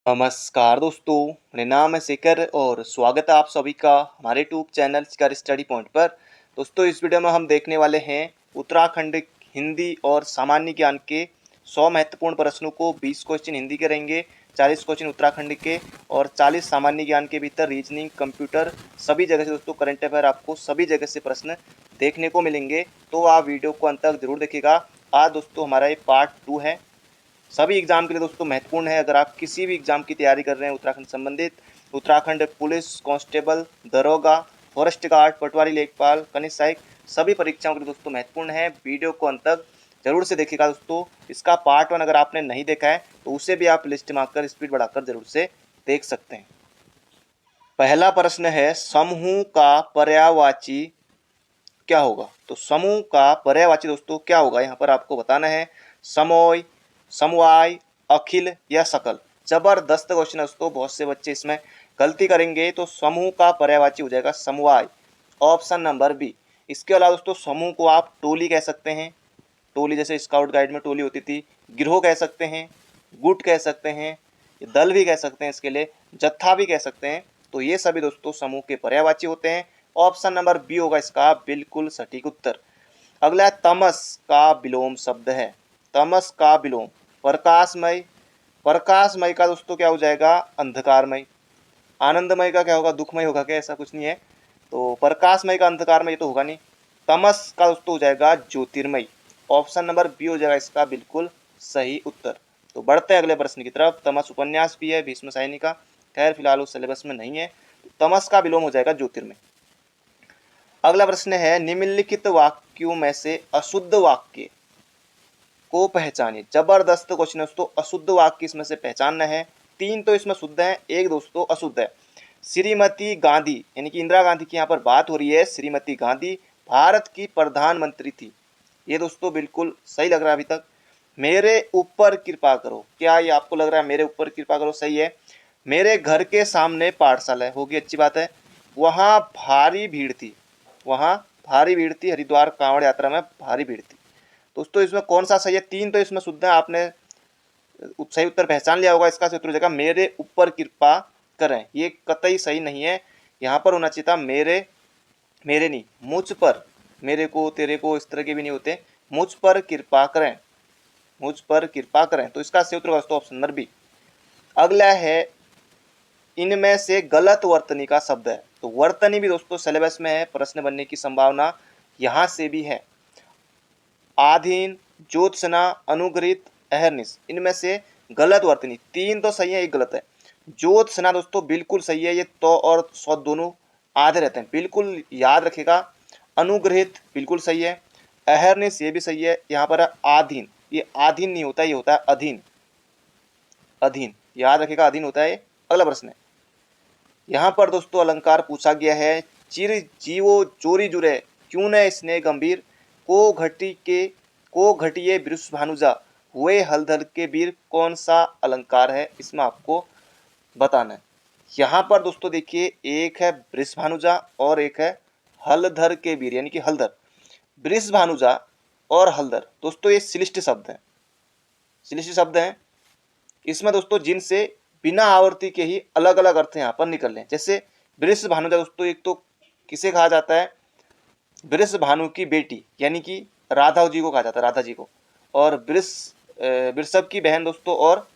नमस्कार दोस्तों, मेरा नाम है शेखर और स्वागत है आप सभी का हमारे यूट्यूब चैनल शिखर स्टडी पॉइंट पर। दोस्तों, इस वीडियो में हम देखने वाले हैं उत्तराखंड हिंदी और सामान्य ज्ञान के 100 महत्वपूर्ण प्रश्नों को। 20 क्वेश्चन हिंदी के रहेंगे, 40 क्वेश्चन उत्तराखंड के और 40 सामान्य ज्ञान के भीतर रीजनिंग, कंप्यूटर, सभी जगह से दोस्तों करंट अफेयर आपको सभी जगह से प्रश्न देखने को मिलेंगे। तो आप वीडियो को अंत तक जरूर देखिएगा। आज दोस्तों हमारा ये पार्ट 2 है। सभी एग्जाम के लिए दोस्तों महत्वपूर्ण है। अगर आप किसी भी एग्जाम की तैयारी कर रहे हैं उत्तराखंड संबंधित, उत्तराखंड पुलिस कांस्टेबल, दरोगा, फॉरेस्ट गार्ड, पटवारी, लेखपाल, कनिष्ठ सहायक, सभी परीक्षाओं के लिए दोस्तों महत्वपूर्ण है। वीडियो को अंत तक जरूर से देखिएगा दोस्तों। इसका पार्ट 1 अगर आपने नहीं देखा है तो उसे भी आप लिस्ट में आकर स्पीड बढ़ाकर जरूर से देख सकते हैं। पहला प्रश्न है, समूह का पर्यायवाची क्या होगा? तो समूह का पर्यायवाची दोस्तों क्या होगा, यहाँ पर आपको बताना है। समोय, समवाय, अखिल या सकल। जबरदस्त क्वेश्चन है दोस्तों, बहुत से बच्चे इसमें गलती करेंगे। तो समूह का पर्यायवाची हो जाएगा समवाय, ऑप्शन नंबर बी। इसके अलावा दोस्तों समूह को आप टोली कह सकते हैं, टोली जैसे स्काउट गाइड में टोली होती थी, गिरोह कह सकते हैं, गुट कह सकते हैं, दल भी कह सकते हैं, इसके लिए जत्था भी कह सकते हैं। तो ये सभी दोस्तों समूह के पर्यायवाची होते हैं। ऑप्शन नंबर बी होगा इसका बिल्कुल सटीक उत्तर। अगला है, तमस का विलोम शब्द है। तमस का विलोम प्रकाशमय, प्रकाशमय का दोस्तों क्या हो जाएगा? अंधकारमय। आनंदमय का क्या होगा? दुखमय होगा क्या? ऐसा कुछ नहीं है। तो प्रकाशमय का अंधकारमय तो होगा नहीं। तमस का दोस्तों हो जाएगा ज्योतिर्मय। ऑप्शन नंबर बी हो जाएगा इसका बिल्कुल सही उत्तर। तो बढ़ते हैं अगले प्रश्न की तरफ। तमस उपन्यास भी है भीष्म सायनी का, खैर फिलहाल उस सिलेबस में नहीं है। तमस का विलोम हो जाएगा ज्योतिर्मय। अगला प्रश्न है, निम्नलिखित वाक्यों में से अशुद्ध वाक्य को पहचानिए। जबरदस्त क्वेश्चन है दोस्तों, अशुद्ध वाक्य इसमें से पहचानना है। 3 तो इसमें शुद्ध है, एक दोस्तों अशुद्ध है। श्रीमती गांधी यानी कि इंदिरा गांधी की यहाँ पर बात हो रही है। श्रीमती गांधी भारत की प्रधानमंत्री थी, ये दोस्तों बिल्कुल सही लग रहा है अभी तक। मेरे ऊपर कृपा करो, क्या ये आपको लग रहा है मेरे ऊपर कृपा करो सही है? मेरे घर के सामने पाठशाला है, होगी, अच्छी बात है। वहाँ भारी भीड़ थी, वहाँ भारी भीड़ थी, हरिद्वार कांवड़ यात्रा में भारी भीड़ थी। दोस्तों इसमें कौन सा सही है? 3 तो इसमें शुद्ध है, आपने सही उत्तर पहचान लिया होगा। इसका सही उत्तर हो जाएगा मेरे ऊपर कृपा करें। ये कतई सही नहीं है, यहाँ पर होना चाहिए था मेरे, मेरे नहीं, मुझ पर, मेरे को तेरे को इस तरह के भी नहीं होते, मुझ पर कृपा करें, मुझ पर कृपा करें। तो इसका सही उत्तर होगा ऑप्शन नंबर बी। अगला है, इनमें से गलत वर्तनी का शब्द है। तो वर्तनी भी दोस्तों सिलेबस में है, प्रश्न बनने की संभावना यहाँ से भी है। आधीन, ज्योत्सना, अनुग्रहित, अहरनिश, इनमें से गलत वर्तनी 3 तो सही है, एक गलत है। ज्योत्सना दोस्तों बिल्कुल सही है, ये तो और सौ दोनों आधे रहते हैं, बिल्कुल याद रखेगा। अनुग्रहित बिल्कुल सही है। अहरनिश ये भी सही है। यहाँ पर है आधीन, ये आधीन नहीं होता, ये होता है अधीन, अधीन याद रखेगा, अधीन होता है। अगला प्रश्न है, यहाँ पर दोस्तों अलंकार पूछा गया है। चिर जीवो चोरी जुरे, क्यों न स्नेह गंभीर, को घटिए वृष भानुजा, हुए हलधर के वीर, कौन सा अलंकार है? इसमें आपको बताना है। यहाँ पर दोस्तों देखिए, एक है वृष भानुजा और एक है हलधर के वीर यानी कि हलधर। वृष भानुजा और हलधर दोस्तों ये श्लिष्ट शब्द हैं, श्लिष्ट शब्द हैं। इसमें दोस्तों जिनसे बिना आवर्ती के ही अलग अलग अर्थ यहाँ पर निकल रहे हैं। जैसे वृष भानुजा दोस्तों, एक तो किसे कहा जाता है? वृष भानु की बेटी यानी कि राधा जी को कहा जाता है, राधा जी को। और वृषभ की बहन दोस्तों, और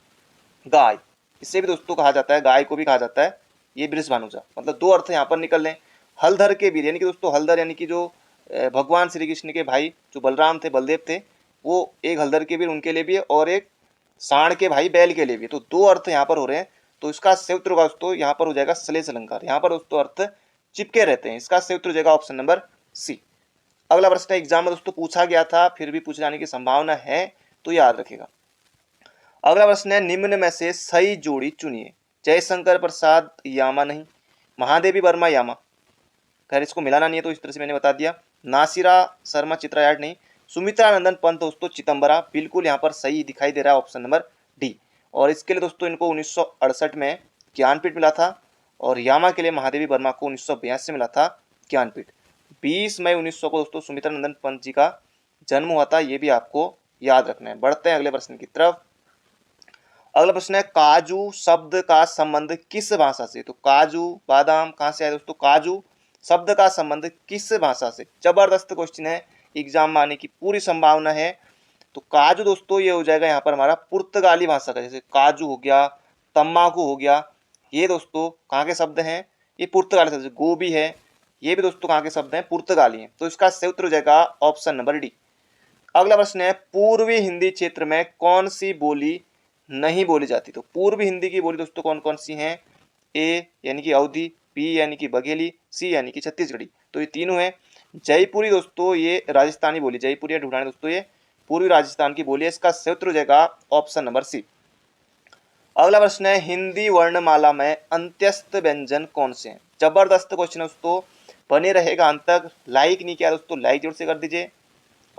गाय, इसे भी दोस्तों कहा जाता है, गाय को भी कहा जाता है। ये वृष भानुजा, मतलब 2 अर्थ यहाँ पर निकल रहे हैं। हलधर के वीर यानी कि दोस्तों हलधर यानी कि जो भगवान श्री कृष्ण के भाई जो बलराम थे, बलदेव थे, वो एक हलधर के वीर उनके लिए भी है और एक सांड के भाई बैल के लिए भी। तो 2 अर्थ यहाँ पर हो रहे हैं। तो इसका सही उत्तर होगा दोस्तों, यहाँ पर हो जाएगा श्लेष अलंकार। यहाँ पर दोस्तों अर्थ चिपके रहते हैं। इसका सही उत्तर हो जाएगा ऑप्शन नंबर सी। अगला प्रश्न एग्जाम में दोस्तों पूछा गया था, फिर भी पूछ जाने की संभावना है, तो याद रखेगा। अगला प्रश्न है, निम्न में से सही जोड़ी चुनिए। जयशंकर प्रसाद यामा नहीं, महादेवी वर्मा यामा, खैर इसको मिलाना नहीं है तो इस तरह से मैंने बता दिया। नासिरा शर्मा चित्रा यार्ड नहीं। सुमित्रा नंदन पंत दोस्तों चिदम्बरा, बिल्कुल यहाँ पर सही दिखाई दे रहा है ऑप्शन नंबर डी। और इसके लिए दोस्तों इनको 1968 में ज्ञानपीठ मिला था और यामा के लिए महादेवी वर्मा को 1982 मिला था ज्ञानपीठ। 20 मई 1900 को दोस्तों सुमित्रा नंदन पंत जी का जन्म हुआ था, ये भी आपको याद रखना है। बढ़ते हैं अगले प्रश्न की तरफ। अगला प्रश्न है काजू शब्द का संबंध किस भाषा से। तो काजू बादाम कहाँ से आया दोस्तों, काजू शब्द का संबंध किस भाषा से। जबरदस्त क्वेश्चन है, एग्जाम में आने की पूरी संभावना है। तो काजू दोस्तों ये हो जाएगा यहाँ पर हमारा पुर्तगाली भाषा का, जैसे काजू हो गया, तम्बाकू हो गया, ये दोस्तों कहाँ के शब्द हैं, ये पुर्तगाली शब्द। गोभी है, ये भी दोस्तों कहाँ के शब्द हैं, पुर्तगाली हैं। तो इसका सही उत्तर हो जाएगा ऑप्शन नंबर डी। अगला प्रश्न है पूर्वी हिंदी क्षेत्र में कौन सी बोली नहीं बोली जाती। तो पूर्वी हिंदी की बोली दोस्तों कौन कौन सी हैं, ए यानी कि अवधी, बी यानी कि बघेली, सी यानी कि छत्तीसगढ़ी। तो ये तीनों हैं। जयपुरी दोस्तों ये राजस्थानी बोली, जयपुरी या ढूंढानी दोस्तों ये पूर्वी राजस्थान की बोली है। इसका सही उत्तर हो जाएगा ऑप्शन नंबर सी। अगला प्रश्न है हिंदी वर्णमाला में अंत्यस्थ व्यंजन कौन से हैं। जबरदस्त क्वेश्चन है दोस्तों, बने रहेगा अंत तक। लाइक नहीं किया दोस्तों, लाइक जरूर से कर दीजिए,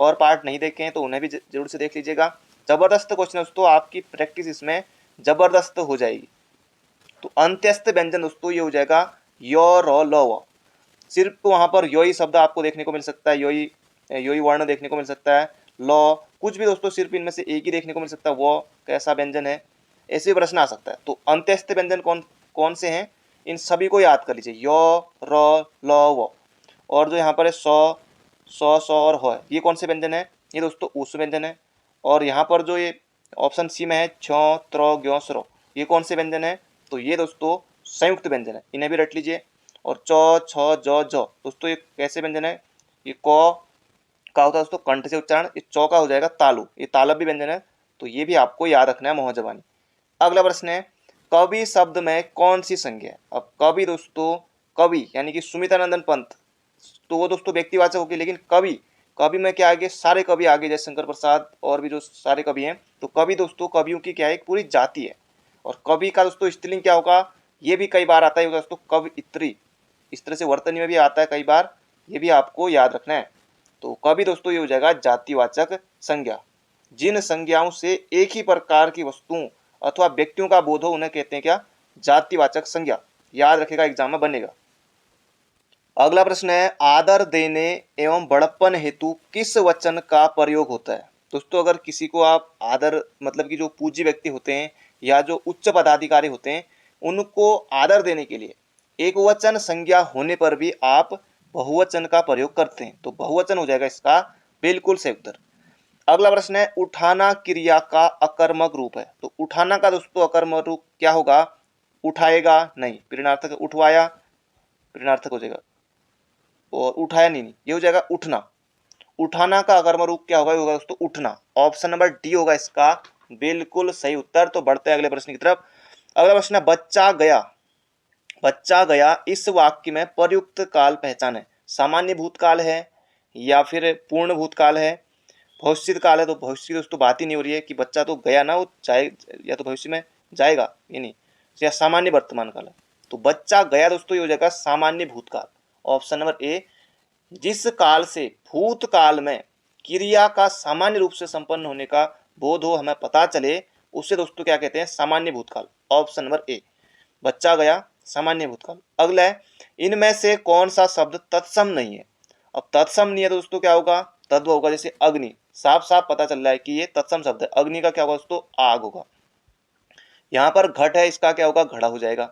और पार्ट नहीं देखे हैं तो उन्हें भी जरूर से देख लीजिएगा। जबरदस्त क्वेश्चन है दोस्तों, आपकी प्रैक्टिस इसमें जबरदस्त हो जाएगी। तो अंत्यस्थ व्यंजन दोस्तों ये हो जाएगा यो रो लो व। सिर्फ वहां पर यो ही शब्द आपको देखने को मिल सकता है, यो ही वर्ण देखने को मिल सकता है। लो कुछ भी दोस्तों सिर्फ इनमें से एक ही देखने को मिल सकता है, वो कैसा व्यंजन है, ऐसे भी प्रश्न आ सकता है। तो अंत्यस्थ व्यंजन कौन कौन से हैं, इन सभी को याद कर लीजिए, यो रो लो वो। और जो यहाँ पर है सौ सौ और हो है, ये कौन से व्यंजन है, ये दोस्तों उस व्यंजन है। और यहाँ पर जो ये ऑप्शन सी में है छो त्रो ग्यो स्रो, ये कौन से व्यंजन है, तो ये दोस्तों संयुक्त व्यंजन है, इन्हें भी रट लीजिए। और चौ छ जो दोस्तों ये कैसे व्यंजन है, ये कौ का होता है दोस्तों कंठ से उच्चारण, ये चौ का हो जाएगा तालु, ये तालब भी व्यंजन है। तो ये भी आपको याद रखना है मोहजबानी। अगला प्रश्न है कवि शब्द में कौन सी संज्ञा है। अब कवि दोस्तों, कवि यानी कि सुमित्रानंदन पंत, तो वो दोस्तों व्यक्तिवाचक होगी, लेकिन कवि, कवि में क्या आगे सारे कवि आगे, जैसे शंकर प्रसाद और भी जो सारे कवि हैं। तो कवि दोस्तों कवियों की क्या है, एक पूरी जाति है। और कवि का दोस्तों स्त्रीलिंग क्या होगा, ये भी कई बार आता है दोस्तों कवियत्री, इस तरह से वर्तनी में भी आता है कई बार, ये भी आपको याद रखना है। तो कवि दोस्तों ये हो जाएगा जातिवाचक संज्ञा। जिन संज्ञाओं से एक ही प्रकार की वस्तुओं अथवा व्यक्तियों का बोध हो उन्हें कहते हैं क्या, जातिवाचक संज्ञा। याद रखेगा, एग्जाम में बनेगा। अगला प्रश्न है आदर देने एवं बड़प्पन हेतु किस वचन का प्रयोग होता है। दोस्तों अगर किसी को आप आदर, मतलब कि जो पूज्य व्यक्ति होते हैं या जो उच्च पदाधिकारी होते हैं, उनको आदर देने के लिए एक वचन संज्ञा होने पर भी आप बहुवचन का प्रयोग करते हैं। तो बहुवचन हो जाएगा इसका बिल्कुल सही उत्तर। अगला प्रश्न है उठाना क्रिया का अकर्मक रूप है। तो उठाना का दोस्तों अकर्मक रूप क्या होगा, उठाएगा नहीं, प्रेरणार्थक, उठवाया प्रेरणार्थक हो जाएगा, और उठाया नहीं, ये हो जाएगा उठना। उठाना का अकर्मक रूप क्या होगा, होगा दोस्तों उठना। ऑप्शन नंबर डी होगा इसका बिल्कुल सही उत्तर। तो बढ़ते हैं अगले प्रश्न की तरफ। अगला प्रश्न है बच्चा गया, बच्चा गया इस वाक्य में प्रयुक्त काल पहचान है। सामान्य भूतकाल है या फिर पूर्ण भूतकाल है, भविष्य काल है। तो भविष्य की दोस्तों बात ही नहीं हो रही है कि बच्चा तो गया ना, वो जाए या तो भविष्य में जाएगा, ये नहीं, या सामान्य वर्तमान काल है। तो बच्चा गया दोस्तों ये हो जाएगा सामान्य भूतकाल। ऑप्शन नंबर ए, जिस काल से भूतकाल में क्रिया का सामान्य रूप से संपन्न होने का बोध हो, हमें पता चले, उसे दोस्तों क्या कहते हैं, सामान्य भूतकाल। ऑप्शन नंबर ए, बच्चा गया सामान्य भूतकाल। अगला है इनमें से कौन सा शब्द तत्सम नहीं है। अब तत्सम नहीं है तो दोस्तों क्या होगा, तद्भव होगा। जैसे अग्नि, साफ साफ पता चल रहा है कि ये तत्सम शब्द है, अग्नि का क्या होगा दोस्तों, आग होगा। यहाँ पर घट है, इसका क्या होगा, घड़ा हो जाएगा,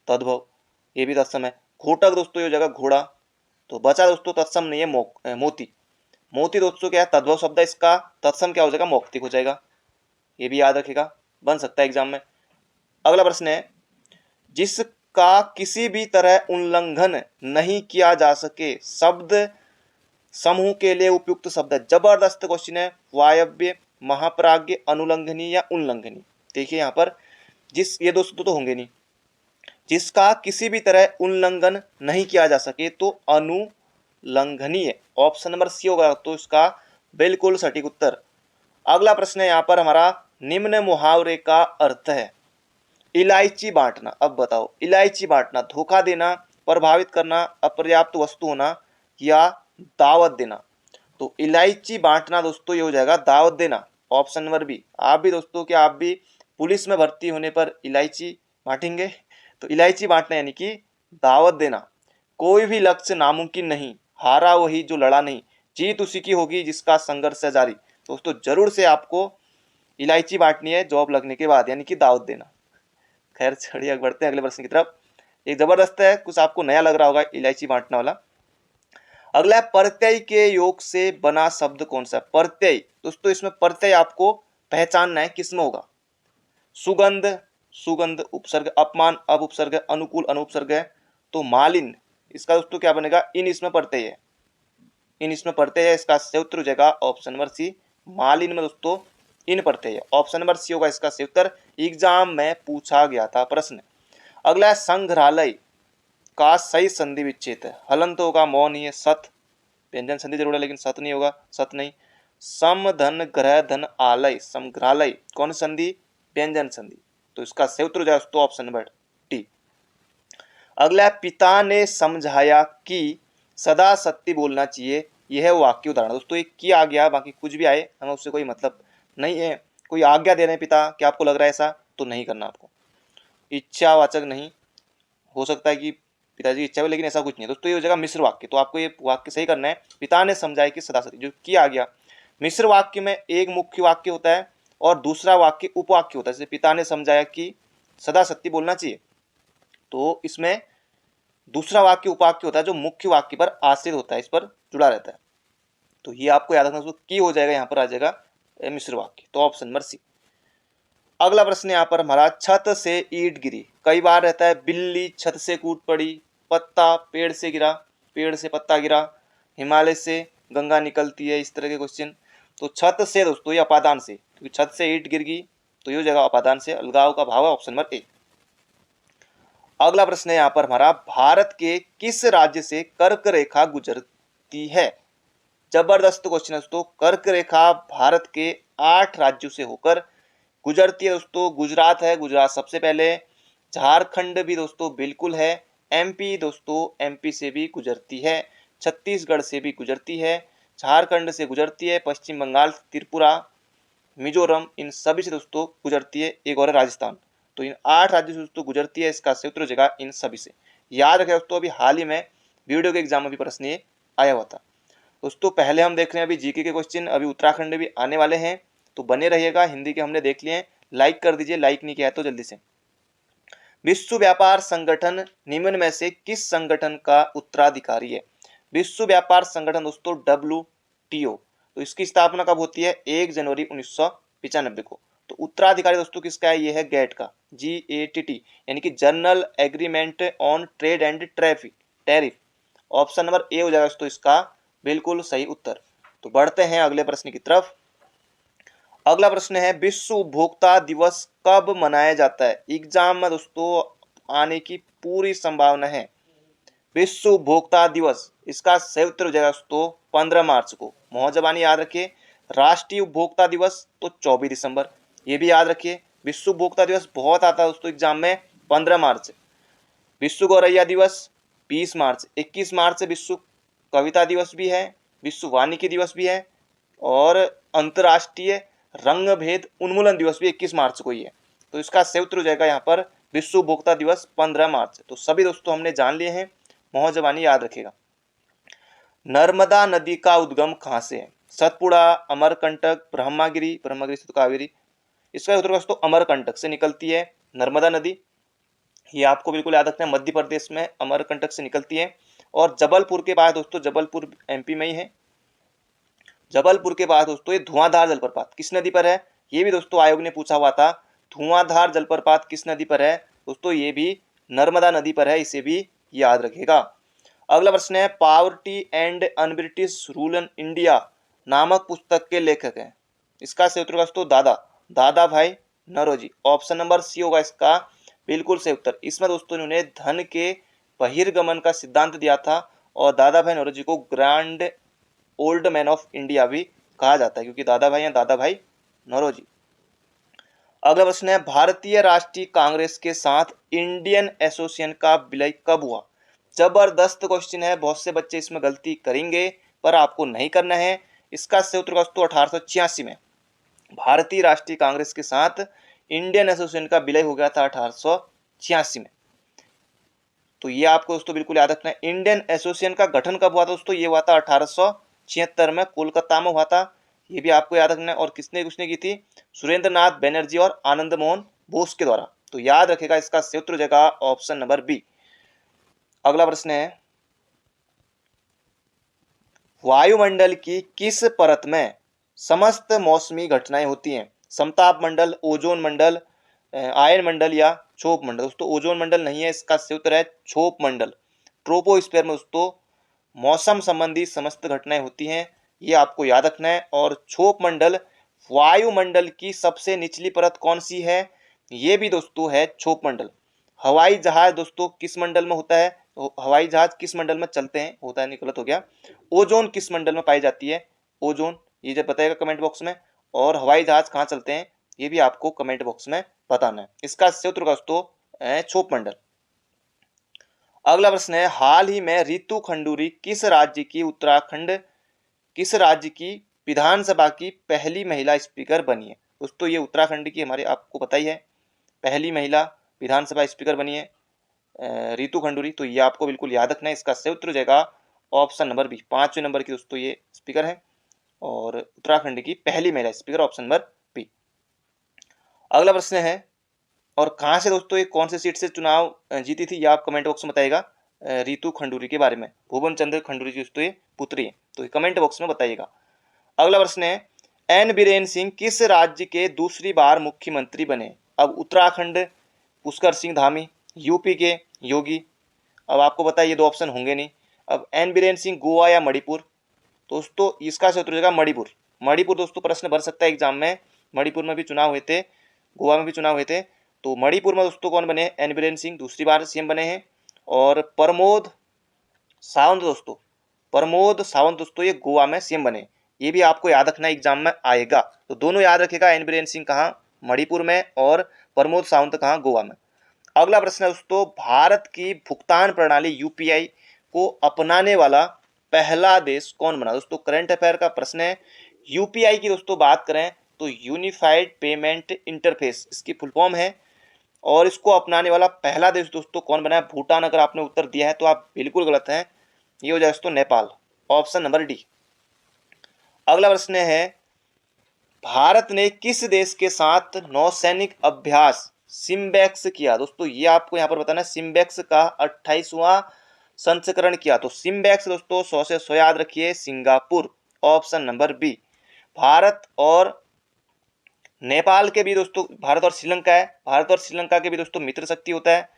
तद्भव, ये भी तत्सम है। घोटक दोस्तों ये हो जाएगा घोड़ा। तो बचा दोस्तों तत्सम नहीं है मोती, मोती दोस्तों क्या है, तद्भव शब्द है, इसका तत्सम क्या हो जाएगा, मौक्तिक हो जाएगा। ये भी याद रखेगा, बन सकता है एग्जाम में। अगला प्रश्न है जिसका किसी भी तरह उल्लंघन नहीं किया जा सके शब्द समूह के लिए उपयुक्त शब्द है। जबरदस्त क्वेश्चन है, वायव्य, महाप्राज्य, अनुल्लंघनीय या उल्लंघनीय। देखिए यहाँ पर जिस, ये दोस्तों तो होंगे नहीं, जिसका किसी भी तरह उल्लंघन नहीं किया जा सके तो अनुलंघनीय। ऑप्शन नंबर सी होगा तो इसका बिल्कुल सटीक उत्तर। अगला प्रश्न है यहाँ पर हमारा निम्न मुहावरे का अर्थ है। इलायची बांटना। अब बताओ, इलायची बांटना, धोखा देना, प्रभावित करना, अपर्याप्त वस्तु होना या दावत देना। तो इलायची बांटना दोस्तों ये हो जाएगा दावत देना। Option number B. आप भी दोस्तों, क्या आप भी पुलिस में भर्ती होने पर इलायची बांटेंगे? तो इलायची बांटना यानी कि दावत देना। कोई भी लक्ष्य नामुमकिन नहीं, हारा वही जो लड़ा नहीं, जीत उसी की होगी जिसका संघर्ष है जारी। दोस्तों जरूर से आपको इलायची बांटनी है जॉब लगने के बाद, यानी कि दावत देना। खैर चढ़िए बढ़ते हैं अगले प्रश्न की तरफ। एक जबरदस्त है, कुछ आपको नया लग रहा होगा इलायची बांटने वाला। अगला है प्रत्यय के योग से बना शब्द कौन सा? प्रत्यय दोस्तों, इसमें प्रत्यय आपको पहचानना है किसमें होगा। सुगंध, सुगंध उपसर्ग, अपमान अब उपसर्ग, अनुकूल अनुपसर्ग है। तो मालिन, इसका दोस्तों क्या बनेगा? इन इसमें प्रत्यय है, इन इसमें प्रत्यय है, इसका सही उत्तर हो जाएगा ऑप्शन नंबर सी। मालिन में दोस्तों इन प्रत्यय है, ऑप्शन नंबर सी होगा इसका सही उत्तर। एग्जाम में पूछा गया था प्रश्न। अगला है संग्रहालय का सही संधि विच्छेद है। हलन तो होगा, मौन ही है। सत, व्यंजन संधि जरूर है लेकिन सत नहीं होगा, सत नहीं। सम धन ग्रह धन आलय, संग्रहालय कौन संधि? व्यंजन संधि। तो इसका सही उत्तर हो जाएगा दोस्तों ऑप्शन नंबर टी। अगला, पिता ने समझाया कि सदा सत्य बोलना चाहिए, यह वाक्य उदाहरण। दोस्तों एक की आ गया, बाकी कुछ भी आए हमें उससे कोई मतलब नहीं है। कोई आज्ञा दे रहे हैं पिता, क्या आपको लग रहा है ऐसा? तो नहीं करना आपको। इच्छावाचक नहीं, हो सकता है कि पिताजी की इच्छा हो लेकिन ऐसा कुछ नहीं है दोस्तों, ये हो जाएगा मिश्र वाक्य। तो आपको ये वाक्य सही करना है, पिता ने समझाया कि सदा सत्य, जो की आ गया। मिश्र वाक्य में एक मुख्य वाक्य होता है और दूसरा वाक्य उपवाक्य होता है। जैसे पिता ने समझाया कि सदा सत्य बोलना चाहिए, तो इसमें दूसरा वाक्य उपवाक्य होता है जो मुख्य वाक्य पर आश्रित होता है, इस पर जुड़ा रहता है। तो ये आपको याद रखना, की हो जाएगा, यहाँ पर आ जाएगा मिश्र वाक्य। तो ऑप्शन नंबर सी। अगला प्रश्न यहाँ पर हमारा, छत से ईंट गिरी। कई बार रहता है बिल्ली छत से कूद पड़ी, पत्ता पेड़ से गिरा, पेड़ से पत्ता गिरा, हिमालय से गंगा निकलती है, इस तरह के क्वेश्चन। तो छत से दोस्तों ये अपादान से, क्योंकि छत से ईंट गिर गई तो ये हो जाएगा अपादान से, अलगाव का भाव है, ऑप्शन नंबर ए। अगला प्रश्न है यहाँ पर हमारा, भारत के किस राज्य से कर्क रेखा गुजरती है? जबरदस्त क्वेश्चन है दोस्तों। कर्क रेखा भारत के 8 राज्यों से होकर गुजरती है दोस्तों। गुजरात है, गुजरात सबसे पहले। झारखंड भी दोस्तों बिल्कुल है। एमपी दोस्तों, एमपी से भी गुजरती है। छत्तीसगढ़ से भी गुजरती है, झारखंड से गुजरती है। पश्चिम बंगाल, त्रिपुरा, मिजोरम, इन सभी से दोस्तों गुजरती है। एक और है राजस्थान। तो इन 8 राज्यों से दोस्तों गुजरती है, इसका सही उत्तर हो जाएगा इन सभी से। याद रखें दोस्तों, अभी हाल ही में वीडियो के एग्जाम में भी प्रश्न ये आया हुआ था दोस्तों। पहले हम देख रहे हैं अभी जीके के क्वेश्चन, अभी उत्तराखंड भी आने वाले हैं, तो बने रहिएगा। हिंदी के हमने देख लिए हैं, लाइक कर दीजिए, लाइक नहीं किया है तो जल्दी से। विश्व व्यापार संगठन निम्न में से किस संगठन का उत्तराधिकारी है? विश्व व्यापार संगठन दोस्तों WTO। तो इसकी स्थापना कब होती है? 1 जनवरी 1995 को। तो उत्तराधिकारी दोस्तों किसका है? ये है GATT का, GATT, यानी कि general agreement on trade and traffic tariff. Option number A हो जाएगा दोस्तों इसका बिल्कुल सही उत्तर। तो बढ़ते हैं अगले प्रश्न की तरफ। अगला प्रश्न है, विश्व उपभोक्ता दिवस कब मनाया जाता है? एग्जाम में दोस्तों आने की पूरी संभावना है। विश्व उपभोक्ता दिवस, इसका सही उत्तर हो जाएगा दोस्तों 15 मार्च को। मोहजबानी याद रखिए। राष्ट्रीय उपभोक्ता दिवस तो 24 दिसंबर, ये भी याद रखिए। विश्व उपभोक्ता दिवस बहुत आता है दोस्तों एग्जाम में, 15 मार्च। विश्व गौरैया दिवस 20 मार्च, 21 मार्च से विश्व कविता दिवस भी है, विश्व वानिकी दिवस भी है, और अंतर्राष्ट्रीय रंग भेद उन्मूलन दिवस भी 21 मार्च को ही है। तो इसका सही उत्तर हो जाएगा यहाँ पर विश्व उपभोक्ता दिवस 15 मार्च। तो सभी दोस्तों हमने जान लिए हैं, मोहजबानी याद रखेगा। नर्मदा नदी का उद्गम कहाँ से है? सतपुड़ा, अमरकंटक, ब्रह्मागिरी, ब्रह्मागिरी से तो कावेरी। इसका उत्तर दोस्तों अमरकंटक से निकलती है नर्मदा नदी, ये आपको बिल्कुल याद रखना है। मध्य प्रदेश में अमरकंटक से निकलती है। और जबलपुर के बाद दोस्तों, जबलपुर एमपी में ही है, जबलपुर के बाद दोस्तों ये धुआंधार जलप्रपात किस नदी पर है? ये भी दोस्तों आयोग ने पूछा हुआ था, धुआंधार जलप्रपात किस नदी पर है? दोस्तों ये भी नर्मदा नदी पर है, इसे भी याद रखिएगा। अगला प्रश्न है, poverty and un-British rule in India नामक पुस्तक के लेखक हैं। इसका सही उत्तर दोस्तों दादा भाई नौरोजी। ऑप्शन नंबर सी होगा इसका बिल्कुल सही उत्तर। इसमें दोस्तों इन्होंने धन के बहिर्गमन का सिद्धांत दिया था, और दादा भाई नौरोजी को grand old man of India भी कहा जाता है, क्योंकि दादा भाई हैं दादा भाई नौरोजी। अगला प्रश्न है, भारतीय राष्ट्रीय कांग्रेस के साथ इंडियन एसोसिएशन का विलय कब हुआ? जबरदस्त क्वेश्चन है, बहुत से बच्चे इसमें गलती करेंगे पर आपको नहीं करना है। इसका सही उत्तर दोस्तों 1886 में भारतीय राष्ट्रीय कांग्रेस के साथ इंडियन एसोसिएशन का विलय हो गया था 1886 में। तो ये आपको दोस्तों बिल्कुल याद रखना है। इंडियन एसोसिएशन का गठन कब हुआ था दोस्तों? ये हुआ था 1876 में, कोलकाता में हुआ था। ये भी आपको याद रखना है। और किसने उसने की थी? सुरेंद्र नाथ बनर्जी और आनंद मोहन बोस के द्वारा। तो याद रखेगा, इसका सही उत्तर हो जाएगा ऑप्शन नंबर बी। अगला प्रश्न है, वायुमंडल की किस परत में समस्त मौसमी घटनाएं होती हैं? समताप मंडल, ओजोन मंडल, आयन मंडल या क्षोभ मंडल? दोस्तों ओजोन मंडल नहीं है, इसका सही उत्तर है क्षोभ मंडल। ट्रोपोस्फीयर में दोस्तों मौसम संबंधी समस्त घटनाएं होती हैं, ये आपको याद रखना है। और क्षोभ मंडल वायुमंडल की सबसे निचली परत कौन सी है? ये भी दोस्तों है क्षोभ मंडल। हवाई जहाज दोस्तों किस मंडल में होता है? तो हवाई जहाज किस मंडल में चलते हैं? होता है, नहीं गलत हो गया। ओजोन किस मंडल में पाई जाती है? ओजोन, ये जब बताएगा कमेंट बॉक्स में। और हवाई जहाज कहाँ चलते हैं, ये भी आपको कमेंट बॉक्स में बताना है। इसका सही उत्तर दोस्तों क्षोभ मंडल। अगला प्रश्न है, हाल ही में रितु खंडूरी किस राज्य की विधानसभा की पहली महिला स्पीकर बनी है? दोस्तों ये उत्तराखंड की हमारे आपको पता ही है, पहली महिला विधानसभा स्पीकर बनी है रितु खंडूरी। तो ये आपको बिल्कुल याद रखना है। इसका सही उत्तर हो जाएगा ऑप्शन नंबर बी। 5वें नंबर की दोस्तों ये स्पीकर है और उत्तराखंड की पहली महिला स्पीकर, ऑप्शन नंबर बी। अगला प्रश्न है, और कहाँ से दोस्तों ये कौन सी सीट से चुनाव जीती थी, ये आप कमेंट बॉक्स में बताइएगा। रितु खंडूरी के बारे में, भुवन चंद्र खंडूरी की दोस्तों ये पुत्री है, तो ये कमेंट बॉक्स में बताइएगा। अगला प्रश्न है, एन बीरेन सिंह किस राज्य के दूसरी बार मुख्यमंत्री बने? अब उत्तराखंड पुष्कर सिंह धामी, यूपी के योगी। अब आपको पता है ये दो ऑप्शन होंगे नहीं। अब एन बीरेन सिंह गोवा या मणिपुर? दोस्तों इसका सही उत्तर हो जाएगा मणिपुर। मणिपुर दोस्तों प्रश्न बन सकता है एग्जाम में, मणिपुर में भी चुनाव हुए थे, गोवा में भी चुनाव हुए थे। तो मणिपुर में दोस्तों कौन बने? एन बीरेन सिंह दूसरी बार सीएम बने हैं। और प्रमोद सावंत दोस्तों ये गोवा में सीएम बने। ये भी आपको याद रखना एग्जाम में आएगा। तो दोनों याद रखेगा, एन बीरेन सिंह कहाँ? मणिपुर में, और प्रमोद सावंत कहाँ? गोवा में। अगला प्रश्न है दोस्तों, भारत की भुगतान प्रणाली यूपीआई को अपनाने वाला पहला देश कौन बना? दोस्तों करंट अफेयर का प्रश्न है। यूपीआई की दोस्तों बात करें तो यूनिफाइड पेमेंट इंटरफेस इसकी फुल फॉर्म है, और इसको अपनाने वाला पहला देश दोस्तों कौन बना है? भूटान। अगर आपने उत्तर दिया है तो आप बिल्कुल गलत हैं, ये हो जाए दोस्तों नेपाल, ऑप्शन नंबर डी। अगला प्रश्न है, भारत ने किस देश के साथ नौसैनिक अभ्यास सिम्बेक्स किया? दोस्तों ये आपको यहाँ पर बताना है, सिम्बेक्स का 28वां संस्करण किया। तो सिम्बेक्स दोस्तों 100 से 100 याद रखिए, Singapore, option number B. Bharat और नेपाल के भी दोस्तों, भारत और श्रीलंका है, भारत और श्रीलंका के भी दोस्तों मित्र शक्ति होता है,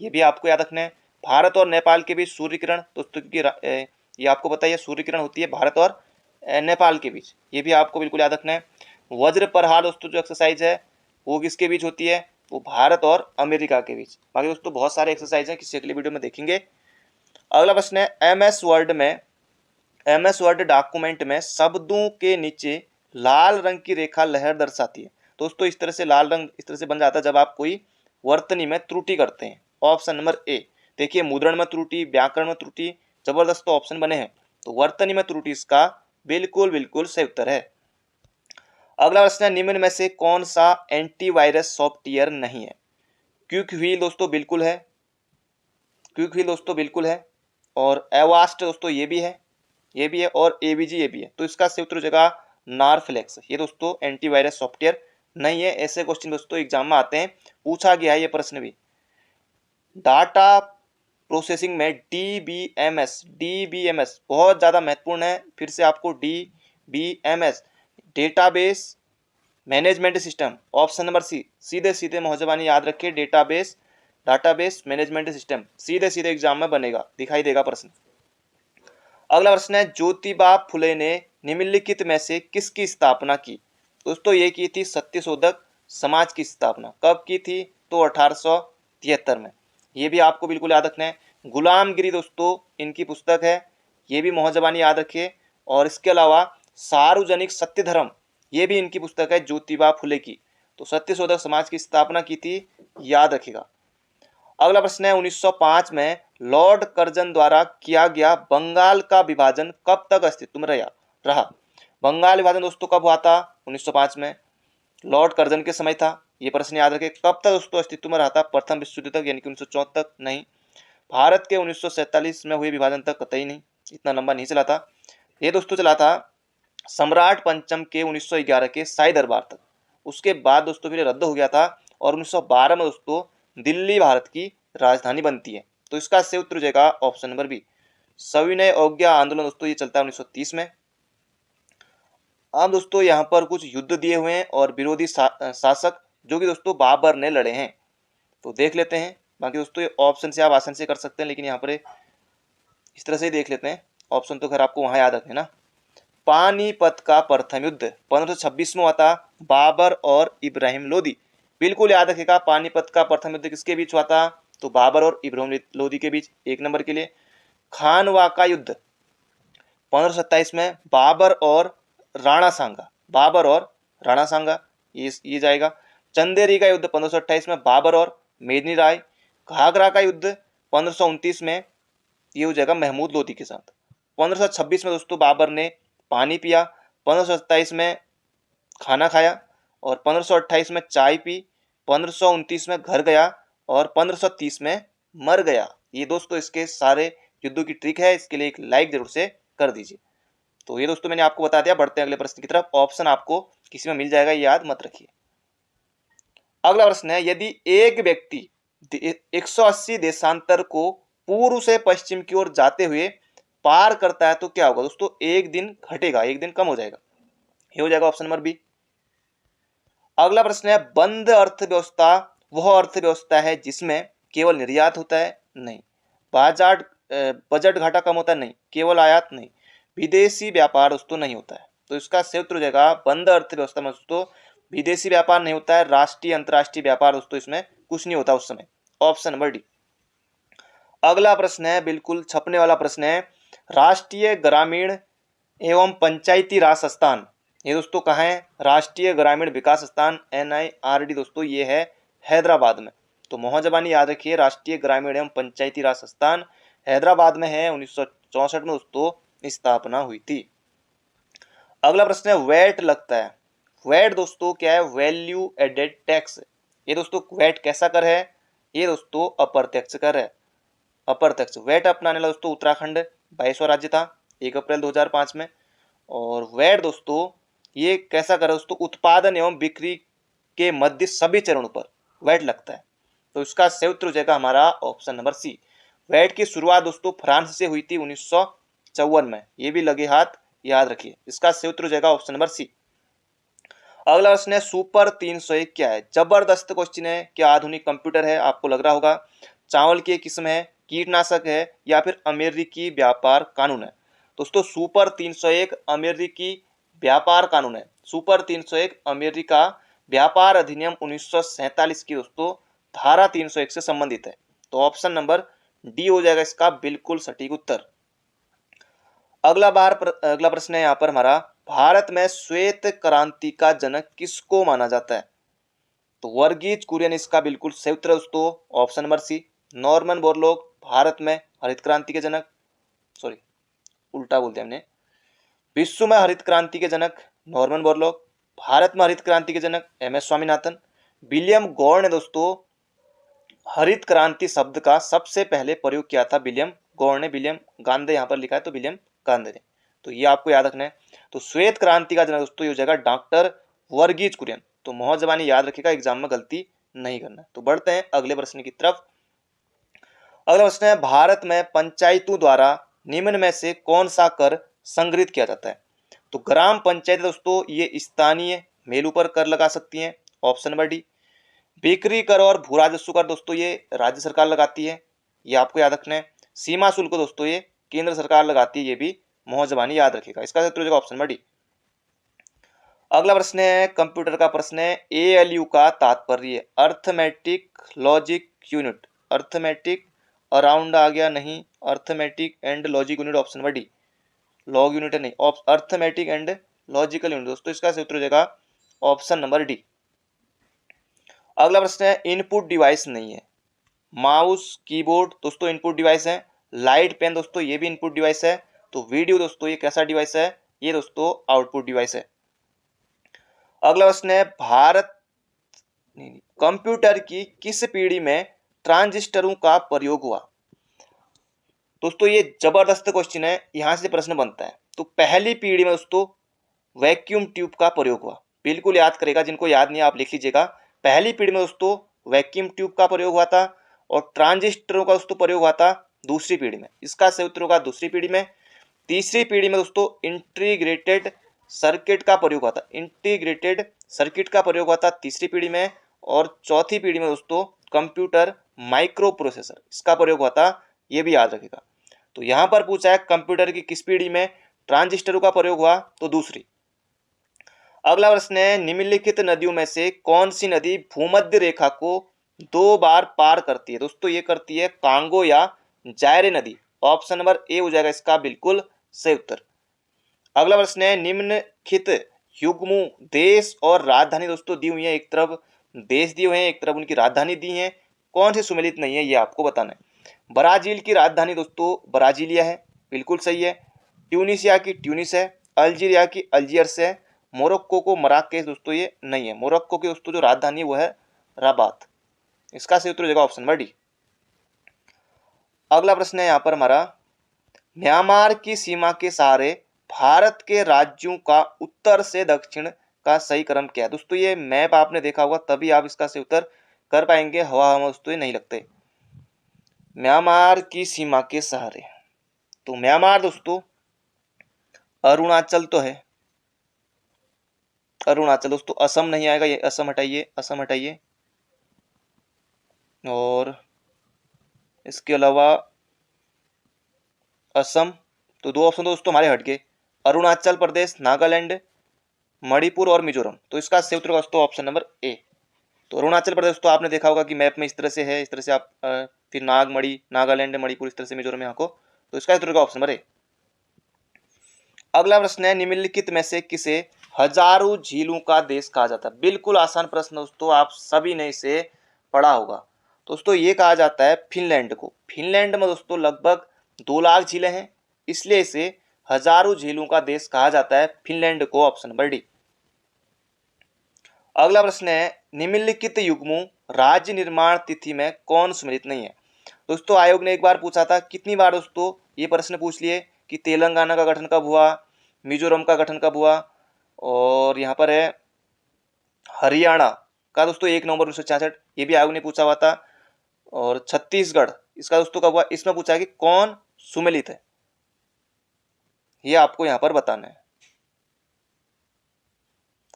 ये भी आपको याद रखना है। भारत और नेपाल के बीच सूर्य किरण दोस्तों की ये आपको पता है, सूर्य किरण होती है भारत और नेपाल के बीच, ये भी आपको बिल्कुल याद रखना है। वज्र प्रहार दोस्तों जो एक्सरसाइज है वो किसके बीच होती है? वो भारत और अमेरिका के बीच। बाकी दोस्तों बहुत सारे एक्सरसाइज हैं, किसी अगली वीडियो में देखेंगे। अगला प्रश्न है, एमएस वर्ड डॉक्यूमेंट में शब्दों के नीचे लाल रंग की रेखा लहर दर्शाती है। दोस्तों इस तरह से लाल रंग इस तरह से बन जाता है जब आप कोई वर्तनी में त्रुटि करते हैं, ऑप्शन नंबर ए। देखिए मुद्रण में त्रुटि, व्याकरण में त्रुटि, जबरदस्त ऑप्शन बने हैं, तो वर्तनी में त्रुटि इसका बिल्कुल बिल्कुल सही उत्तर है। अगला प्रश्न है, निम्न में से कौन सा एंटीवायरस सॉफ्टवेयर नहीं है? क्विक व्हील दोस्तों बिल्कुल है, क्विक व्हील दोस्तों बिल्कुल है, और एवास्ट दोस्तों ये भी है, ये भी है, और एबीजी ये भी है। तो इसका सही उत्तर हो जाएगा नारफ्लेक्स। ये दोस्तों एंटीवायरस सॉफ्टवेयर नहीं है। ऐसे क्वेश्चन दोस्तों एग्जाम में आते हैं, पूछा गया है ये प्रश्न भी। डाटा प्रोसेसिंग में डीबीएमएस बहुत ज़्यादा महत्वपूर्ण है। फिर से आपको DBMS, database management system, option number C. सीधे सीधे मौजबानी याद रखिए, डाटाबेस मैनेजमेंट सिस्टम, सीधे सीधे एग्जाम में बनेगा, दिखाई देगा प्रश्न। अगला प्रश्न है, ज्योतिबा फुले ने निम्नलिखित में से किसकी स्थापना की? दोस्तों ये की थी सत्यशोधक समाज की स्थापना। कब की थी? तो 1873 में। ये भी आपको बिल्कुल याद रखना है। गुलामगिरी दोस्तों इनकी पुस्तक है, ये भी मौजबानी याद रखिए। और इसके अलावा सार्वजनिक सत्य धर्म, ये भी इनकी पुस्तक है ज्योतिबा फुले की। तो सत्यशोधक समाज की स्थापना की थी, याद रखिएगा। अगला प्रश्न है, 1905 में लॉर्ड कर्जन द्वारा किया गया बंगाल का विभाजन कब तक अस्तित्व में रहा? बंगाल विभाजन दोस्तों कब हुआ था? 1905 में, लॉर्ड कर्जन के समय था। ये प्रश्न याद रखें, कब तक दोस्तों अस्तित्व में रहा था? प्रथम विश्व युद्ध तक, यानी कि 1914 तक नहीं। भारत के 1947 में हुए विभाजन तक कतई नहीं, इतना लंबा नहीं चला था। ये दोस्तों चला था सम्राट पंचम के 1911 के शाही दरबार तक। उसके बाद दोस्तों फिर रद्द हो गया था और 1912 में दोस्तों दिल्ली भारत की राजधानी बनती है। तो इसका सही उत्तर हो जाएगा ऑप्शन नंबर बी। सविनय अवज्ञा आंदोलन दोस्तों ये चलता है 1930 में। अब दोस्तों यहाँ पर कुछ युद्ध दिए हुए हैं और विरोधी शासक जो कि दोस्तों बाबर ने लड़े हैं, तो देख लेते हैं। बाकी दोस्तों ये ऑप्शन से आप आसानी से कर सकते हैं, लेकिन यहाँ पर इस तरह से ही देख लेते हैं। ऑप्शन तो खैर आपको वहां याद रखना ना। पानीपत का प्रथम युद्ध 1526 में हुआ था, बाबर और इब्राहिम लोदी। बिल्कुल याद रखेगा, पानीपत का प्रथम युद्ध किसके बीच हुआ था? तो बाबर और इब्राहिम लोदी के बीच। एक नंबर के लिए। खानवा का युद्ध 1527 में बाबर और राणा सांगा, बाबर और राणा सांगा, ये जाएगा। चंदेरी का युद्ध 1528 में बाबर और मेदिनी राय। घाघरा का युद्ध 1529 में ये हो जाएगा महमूद लोदी के साथ। 1526 में दोस्तों बाबर ने पानी पिया, 1527 में खाना खाया और 1528 में चाय पी, 1529 में घर गया और 1530 में मर गया। ये दोस्तों इसके सारे युद्धों की ट्रिक है, इसके लिए एक लाइक जरूर से कर दीजिए। तो ये दोस्तों मैंने आपको बता दिया। बढ़ते हैं अगले प्रश्न की तरफ। ऑप्शन आपको किसी में मिल जाएगा, याद मत रखिए। अगला प्रश्न है, यदि एक व्यक्ति 180 देशांतर को पूर्व से पश्चिम की ओर जाते हुए पार करता है तो क्या होगा? दोस्तों एक दिन घटेगा, एक दिन कम हो जाएगा। ये हो जाएगा ऑप्शन नंबर बी। अगला प्रश्न है, बंद अर्थव्यवस्था वह अर्थव्यवस्था है जिसमें केवल निर्यात होता है? नहीं। बाजार बजट घाटा कम होता है? नहीं। केवल आयात? नहीं। विदेशी व्यापार दोस्तों नहीं होता है। तो इसका सही उत्तर हो जाएगा, बंद अर्थव्यवस्था में दोस्तों विदेशी व्यापार नहीं होता है, राष्ट्रीय अंतरराष्ट्रीय व्यापार दोस्तों इसमें कुछ नहीं होता उस समय। Option number D. अगला प्रश्न है, बिल्कुल छपने वाला प्रश्न है, राष्ट्रीय ग्रामीण एवं पंचायती राज संस्थान ये दोस्तों कहाँ है? राष्ट्रीय ग्रामीण विकास संस्थान NIRD दोस्तों ये है हैदराबाद में। तो मोहजबानी याद रखिए, राष्ट्रीय ग्रामीण एवं पंचायती राज संस्थान हैदराबाद में है। 1964 में दोस्तों स्थापना हुई थी। अगला प्रश्न है, वैट लगता है। वैट दोस्तों क्या है? Value added tax. ये दोस्तों वैट कैसा कर है? ये दोस्तों अप्रत्यक्ष कर है। अप्रत्यक्ष वैट अपनाने वाला दोस्तों उत्तराखंड 22वां राज्य था 1 अप्रैल 2005 में। और वैट दोस्तों ये कैसा कर है दोस्तों? उत्पादन एवं बिक्री के मध्य सभी चरणों पर वैट लगता है। तो इसका सही उत्तर हो जाएगा हमारा ऑप्शन नंबर सी। वैट की शुरुआत दोस्तों फ्रांस से हुई थी 1954 में। ये भी लगे हाथ याद रखिए। इसका सही उत्तर हो जाएगा ऑप्शन नंबर सी। अगला प्रश्न है, सुपर 301 क्या है? जबरदस्त क्वेश्चन है। क्या आधुनिक कंप्यूटर है? आपको लग रहा होगा। चावल की किस्म है, कीटनाशक है या फिर अमेरिकी व्यापार कानून है? दोस्तों सुपर 301 अमेरिकी व्यापार कानून है। सुपर 301 अमेरिका व्यापार अधिनियम 1947 की दोस्तों धारा 301 से संबंधित है। तो ऑप्शन नंबर डी हो जाएगा इसका बिल्कुल सटीक उत्तर। अगला प्रश्न है यहाँ पर हमारा, भारत में श्वेत क्रांति का जनक किसको माना जाता है? तो वर्गीज कुरियन इसका बिल्कुल सही उत्तर है दोस्तों। Option number C. Norman Borlaug Bharat में हरित क्रांति के जनक, सॉरी उल्टा बोल दिया हमने, विश्व में हरित क्रांति के जनक नॉर्मन बोरलॉग, भारत में हरित क्रांति के जनक MS स्वामीनाथन। विलियम गौड़ ने दोस्तों हरित क्रांति शब्द का सबसे पहले प्रयोग किया था। विलियम गौड़ ने, विलियम गांधी यहाँ पर लिखा है तो विलियम गांधी ने। तो ये आपको याद रखना है। तो श्वेत क्रांति का जनक दोस्तों ये हो जाएगा डॉक्टर वर्गीज कुरियन। तो मोहजबानी याद रखिएगा, एग्जाम में गलती नहीं करना। तो बढ़ते हैं अगले प्रश्न की तरफ। अगला प्रश्न है, भारत में पंचायतों द्वारा निम्न में से कौन सा कर संग्रहित किया जाता है? तो ग्राम पंचायत दोस्तों ये स्थानीय मेलू पर कर लगा सकती हैं। Option number D. बिक्री कर और भू राजस्व कर दोस्तों ये राज्य सरकार लगाती है, ये आपको याद रखना है। सीमा शुल्क दोस्तों ये केंद्र सरकार लगाती है, ये भी मोहजबानी याद रखेगा। इसका उत्तर हो जाएगा ऑप्शन नंबर डी। अगला प्रश्न है, कंप्यूटर का प्रश्न है, ALU का तात्पर्य arithmetic logic unit. Arithmetic around आ गया, नहीं। Arithmetic and logic unit option number D. Log unit है नहीं, अर्थमेटिक एंड लॉजिकल यूनिट दोस्तों इसका उत्तर हो जाएगा ऑप्शन नंबर डी। अगला प्रश्न है, इनपुट डिवाइस नहीं है। माउस कीबोर्ड दोस्तों इनपुट डिवाइस है। लाइट पेन दोस्तों ये भी इनपुट डिवाइस है। तो वीडियो दोस्तों ये कैसा डिवाइस है? ये दोस्तों आउटपुट डिवाइस है। अगला प्रश्न है, भारत कंप्यूटर की किस पीढ़ी में ट्रांजिस्टरों का प्रयोग हुआ? दोस्तों ये जबरदस्त क्वेश्चन है, यहां से प्रश्न बनता है। तो पहली पीढ़ी में दोस्तों वैक्यूम ट्यूब का प्रयोग हुआ? बिल्कुल याद करेगा, जिनको याद नहीं आप लिख लीजिएगा। पहली पीढ़ी में दोस्तों वैक्यूम ट्यूब का प्रयोग हुआ था और ट्रांजिस्टरों का दोस्तों प्रयोग हुआ था दूसरी पीढ़ी में। इसका सही उत्तर होगा दूसरी पीढ़ी में। तीसरी पीढ़ी में दोस्तों इंटीग्रेटेड सर्किट का प्रयोग हुआ था। इंटीग्रेटेड सर्किट का प्रयोग हुआ था तीसरी पीढ़ी में। और चौथी पीढ़ी में दोस्तों कंप्यूटर माइक्रो प्रोसेसर, इसका प्रयोग हुआ था, ये भी याद रखेगा। तो यहाँ पर पूछा है कंप्यूटर की किस पीढ़ी में ट्रांजिस्टरों का प्रयोग हुआ, तो दूसरी। अगला प्रश्न है निम्नलिखित नदियों में से कौन सी नदी भूमध्य रेखा को 2 बार पार करती है? दोस्तों ये करती है कांगो या जायरे नदी। ऑप्शन नंबर ए हो जाएगा इसका बिल्कुल सही उत्तर। अगला प्रश्न है निम्नलिखित युग्मों देश और राजधानी दोस्तों दी हुई है। एक तरफ देश दिए हुए हैं, एक तरफ उनकी राजधानी दी है। कौन सी सुमेलित नहीं है ये आपको बताना है। ब्राजील की राजधानी दोस्तों ब्राजीलिया है, बिल्कुल सही है। ट्यूनिसिया की ट्यूनिस है। अल्जीरिया की अल्जियर्स है। मोरक्को को मराकेश दोस्तों ये नहीं है। मोरक्को की दोस्तों जो राजधानी वो है रबात। इसका सही उत्तर हो जाएगा ऑप्शन नंबर डी। अगला प्रश्न है यहाँ पर हमारा म्यांमार की सीमा के सहारे भारत के राज्यों का उत्तर से दक्षिण का सही क्रम क्या है? दोस्तों ये मैप आपने देखा होगा तभी आप इसका सही उत्तर कर पाएंगे, हवा हम दोस्तों ये नहीं लगते। म्यांमार की सीमा के सहारे, तो म्यांमार दोस्तों अरुणाचल तो है, अरुणाचल दोस्तों। असम नहीं आएगा, ये असम हटाइए, असम हटाइए। और इसके अलावा असम, तो 2 ऑप्शन दोस्तों हमारे हट गए, अरुणाचल प्रदेश, नागालैंड, मणिपुर और मिजोरम। तो इसका सही उत्तर दोस्तों ऑप्शन नंबर ए। तो अरुणाचल प्रदेश तो आपने देखा होगा कि मैप में इस तरह से है, इस तरह से आप फिर नागालैंड, मणिपुर, इस तरह से मिजोरम यहाँ को। तो इसका उत्तर होगा ऑप्शन नंबर ए। अगला प्रश्न है निम्नलिखित में से किसे हजारों झीलों का देश कहा जाता है? बिल्कुल आसान प्रश्न दोस्तों, आप सभी ने इसे पढ़ा होगा। दोस्तों ये कहा जाता है फिनलैंड को। फिनलैंड में दोस्तों लगभग 2 लाख झीलें हैं, इसलिए इसे हजारों झीलों का देश कहा जाता है फिनलैंड को। Option number D. अगला प्रश्न है निम्नलिखित युग्मों राज्य निर्माण तिथि में कौन सम्मिलित नहीं है? दोस्तों आयोग ने एक बार पूछा था, कितनी बार दोस्तों ये प्रश्न पूछ लिए कि तेलंगाना का गठन कब हुआ, मिजोरम का गठन कब हुआ, और यहाँ पर है हरियाणा का दोस्तों 1 नवंबर 1966, ये भी आयोग ने पूछा हुआ था। और छत्तीसगढ़ इसका दोस्तों कब हुआ, इसमें पूछा है कि कौन सुमेलित है, ये आपको यहाँ पर बताना है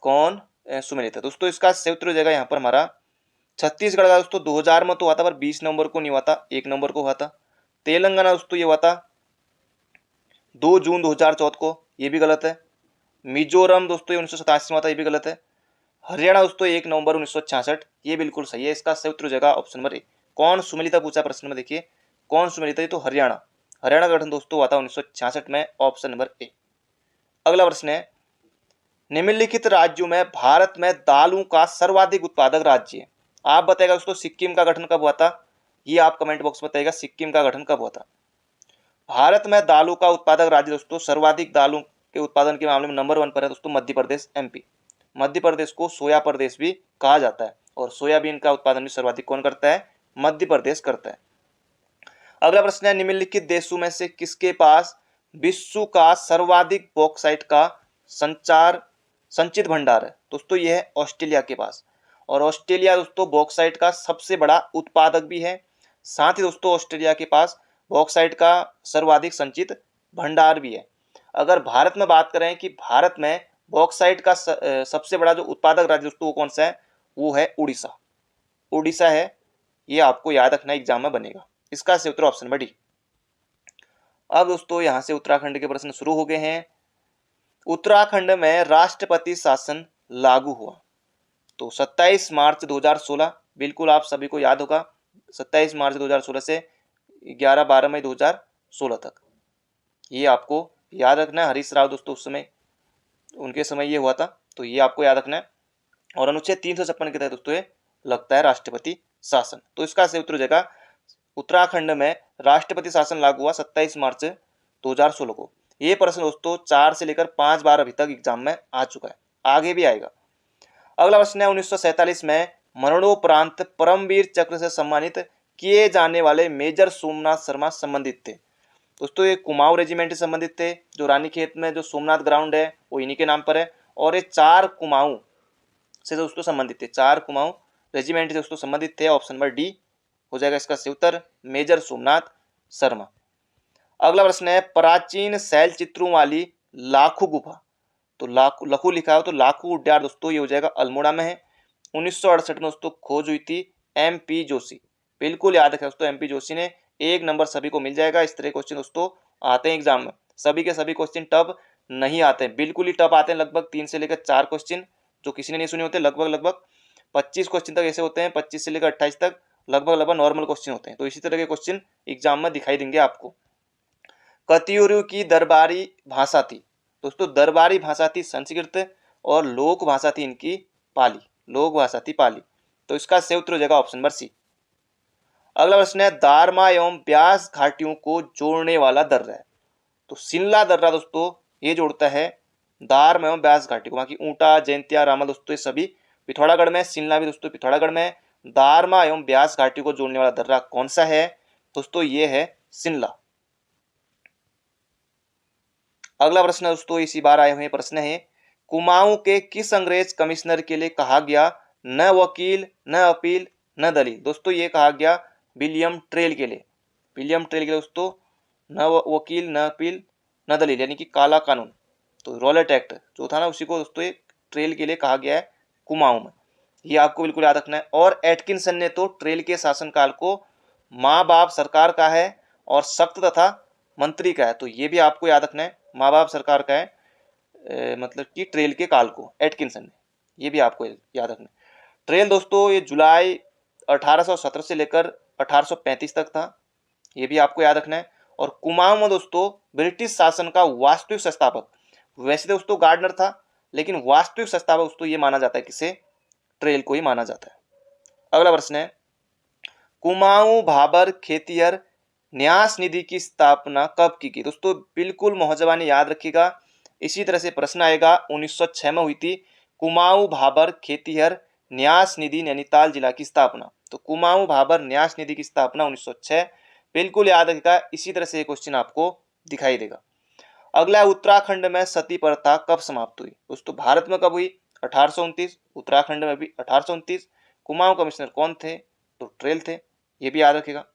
कौन सुमेलित है। दोस्तों इसका सही उत्तर हो जाएगा यहाँ पर हमारा छत्तीसगढ़ का दोस्तों 2000 में तो हुआ था, पर 20 नवंबर को नहीं हुआ था, 1 नवंबर को हुआ था। तेलंगाना दोस्तों ये हुआ था 2 जून 2014 को, ये भी गलत है। मिजोरम दोस्तों 1987 में हुआ था, ये भी गलत है। हरियाणा दोस्तों 1 नवंबर 1966, ये बिल्कुल सही है। इसका सही उत्तर हो जाएगा ऑप्शन नंबर ए। कौन सुमेलित पूछा प्रश्न में, देखिए कौन सुमेलित है, तो हरियाणा। हरियाणा का गठन दोस्तों हुआ था 1966 में। Option number A. अगला प्रश्न है निम्नलिखित राज्यों में भारत में दालों का सर्वाधिक उत्पादक राज्य है? आप बताएगा दोस्तों सिक्किम का गठन कब हुआ था, ये आप कमेंट बॉक्स में बताइएगा सिक्किम का गठन कब हुआ था। भारत में दालों का उत्पादक राज्य दोस्तों, सर्वाधिक दालों के उत्पादन के मामले में नंबर 1 पर है दोस्तों मध्य प्रदेश, एमपी। मध्य प्रदेश को सोया प्रदेश भी कहा जाता है, और सोयाबीन का उत्पादन भी सर्वाधिक कौन करता है, मध्य प्रदेश करता है। अगला प्रश्न है निम्नलिखित देशों में से किसके पास विश्व का सर्वाधिक बॉक्साइट का संचित भंडार है? दोस्तों यह है ऑस्ट्रेलिया के पास, और ऑस्ट्रेलिया दोस्तों बॉक्साइट का सबसे बड़ा उत्पादक भी है। साथ ही दोस्तों ऑस्ट्रेलिया के पास बॉक्साइट का सर्वाधिक संचित भंडार भी है। अगर भारत में बात करें कि भारत में बॉक्साइट का सबसे बड़ा जो उत्पादक राज्य दोस्तों वो कौन सा है, वो है उड़ीसा। उड़ीसा है, ये आपको याद रखना एग्जाम में बनेगा। इसका सही उत्तर ऑप्शन नंबर डी। अब दोस्तों यहाँ से उत्तराखंड के प्रश्न शुरू हो गए हैं। उत्तराखंड में राष्ट्रपति शासन लागू हुआ तो 27 मार्च 2016, बिल्कुल आप सभी को याद होगा 27 मार्च 2016 से 11-12 मई 2016 तक, ये आपको याद रखना है। हरीश राव दोस्तों उस समय, उनके समय ये हुआ था, तो ये आपको याद रखना है। और अनुच्छेद 356 के तहत दोस्तों ये लगता है राष्ट्रपति शासन। तो इसका सही उत्तर हो जाएगा उत्तराखंड में राष्ट्रपति शासन लागू हुआ 27 मार्च 2016 को। ये प्रश्न दोस्तों 4 से लेकर 5 बार अभी तक एग्जाम में आ चुका है, आगे भी आएगा। अगला प्रश्न है 1947 में मरणोपरांत परमवीर चक्र से सम्मानित किए जाने वाले मेजर सोमनाथ शर्मा संबंधित थे? दोस्तों ये कुमाऊं रेजिमेंट से संबंधित थे। जो रानीखेत में जो सोमनाथ ग्राउंड है वो इन्हीं के नाम पर है। और ये 4 कुमाऊं से दोस्तों संबंधित थे, 4 कुमाऊं रेजिमेंट से दोस्तों संबंधित थे। ऑप्शन नंबर डी हो जाएगा इसका सही उत्तर, मेजर सोमनाथ शर्मा। अगला प्रश्न है, प्राचीन शैल चित्रों वाली लाखू गुफा, तो लखू लिखा है तो लाखू उड्यार दोस्तों ये हो जाएगा अल्मोड़ा में है। 1968 में दोस्तों खोज हुई थी MP जोशी। बिल्कुल याद रखें दोस्तों, MP जोशी ने। 1 नंबर सभी को मिल जाएगा। इस तरह क्वेश्चन दोस्तों आते हैं एग्जाम में। सभी के सभी क्वेश्चन टफ नहीं आते हैं, बिल्कुल ही टफ आते हैं। लगभग 3 से लेकर 4 क्वेश्चन जो किसी ने नहीं सुने होते, लगभग 25 क्वेश्चन तक ऐसे होते हैं, 25 से लेकर 28 तक लगभग नॉर्मल क्वेश्चन होते हैं। तो इसी तरह के क्वेश्चन एग्जाम में दिखाई देंगे आपको। कतियूरियों की दरबारी भाषा थी, दोस्तों दरबारी भाषा थी संस्कृत और लोक भाषा थी इनकी पाली, लोक भाषा थी पाली। तो इसका सही उत्तर हो जाएगा ऑप्शन नंबर सी। अगला प्रश्न है, दारमा एवं ब्यास घाटियों को जोड़ने वाला दर्रा है, तो शिमला दर्रा दोस्तों ये जोड़ता है दारमा एवं ब्यास घाटी को। बाकी ऊंटा, जैंतिया, रामा दोस्तों ये सभी पिथौरागढ़ में, शिमला भी दोस्तों पिथौरागढ़ में। दारमा एवं ब्यास घाटी को जोड़ने वाला दर्रा कौन सा है दोस्तों, ये है शिमला। अगला प्रश्न दोस्तों इसी बार आए हुए प्रश्न है, कुमाऊं के किस अंग्रेज कमिश्नर के लिए कहा गया न वकील न अपील न दलील। दोस्तों ये कहा गया विलियम ट्रेल के लिए, विलियम ट्रेल के लिए दोस्तों न वकील न अपील न दलील, यानी कि काला कानून। तो रॉलेट एक्ट जो था ना उसी को दोस्तों एक ट्रेल के लिए कहा गया है कुमाऊं में, ये आपको बिल्कुल याद रखना है। और एटकिंसन ने तो ट्रेल के शासनकाल को माँ बाप सरकार का है और सख्त तथा मंत्री का है, तो ये भी आपको याद रखना है। माँ बाप सरकार का है मतलब कि ट्रेल के काल को एटकिंसन ने, ये भी आपको याद रखना है। ट्रेल दोस्तों ये जुलाई 1817 से लेकर 1835 तक था, ये भी आपको याद रखना है। और कुमाऊं में दोस्तों ब्रिटिश शासन का वास्तविक संस्थापक, वैसे दोस्तों गार्डनर था, लेकिन वास्तविक संस्थापक दोस्तों ये माना जाता है किसे, ट्रेल को ही माना जाता है। अगला प्रश्न है, कुमाऊं भाबर खेतिहर न्यास निधि की स्थापना कब की गई। दोस्तों बिल्कुल मौजवानी याद रखिएगा। इसी तरह से प्रश्न आएगा 1906 में हुई थी कुमाऊं भाबर खेतिहर न्यास निधि नैनीताल जिला की स्थापना। तो कुमाऊं भाबर न्यास निधि की स्थापना 1906, बिल्कुल याद रखिएगा। इसी तरह से क्वेश्चन आपको दिखाई देगा। अगला उत्तराखंड में सती प्रथा कब समाप्त हुई। दोस्तों भारत में कब हुई, 1829, उत्तराखंड में भी 1829। कुमाऊं कमिश्नर कौन थे, तो ट्रेल थे, ये भी याद रखिएगा।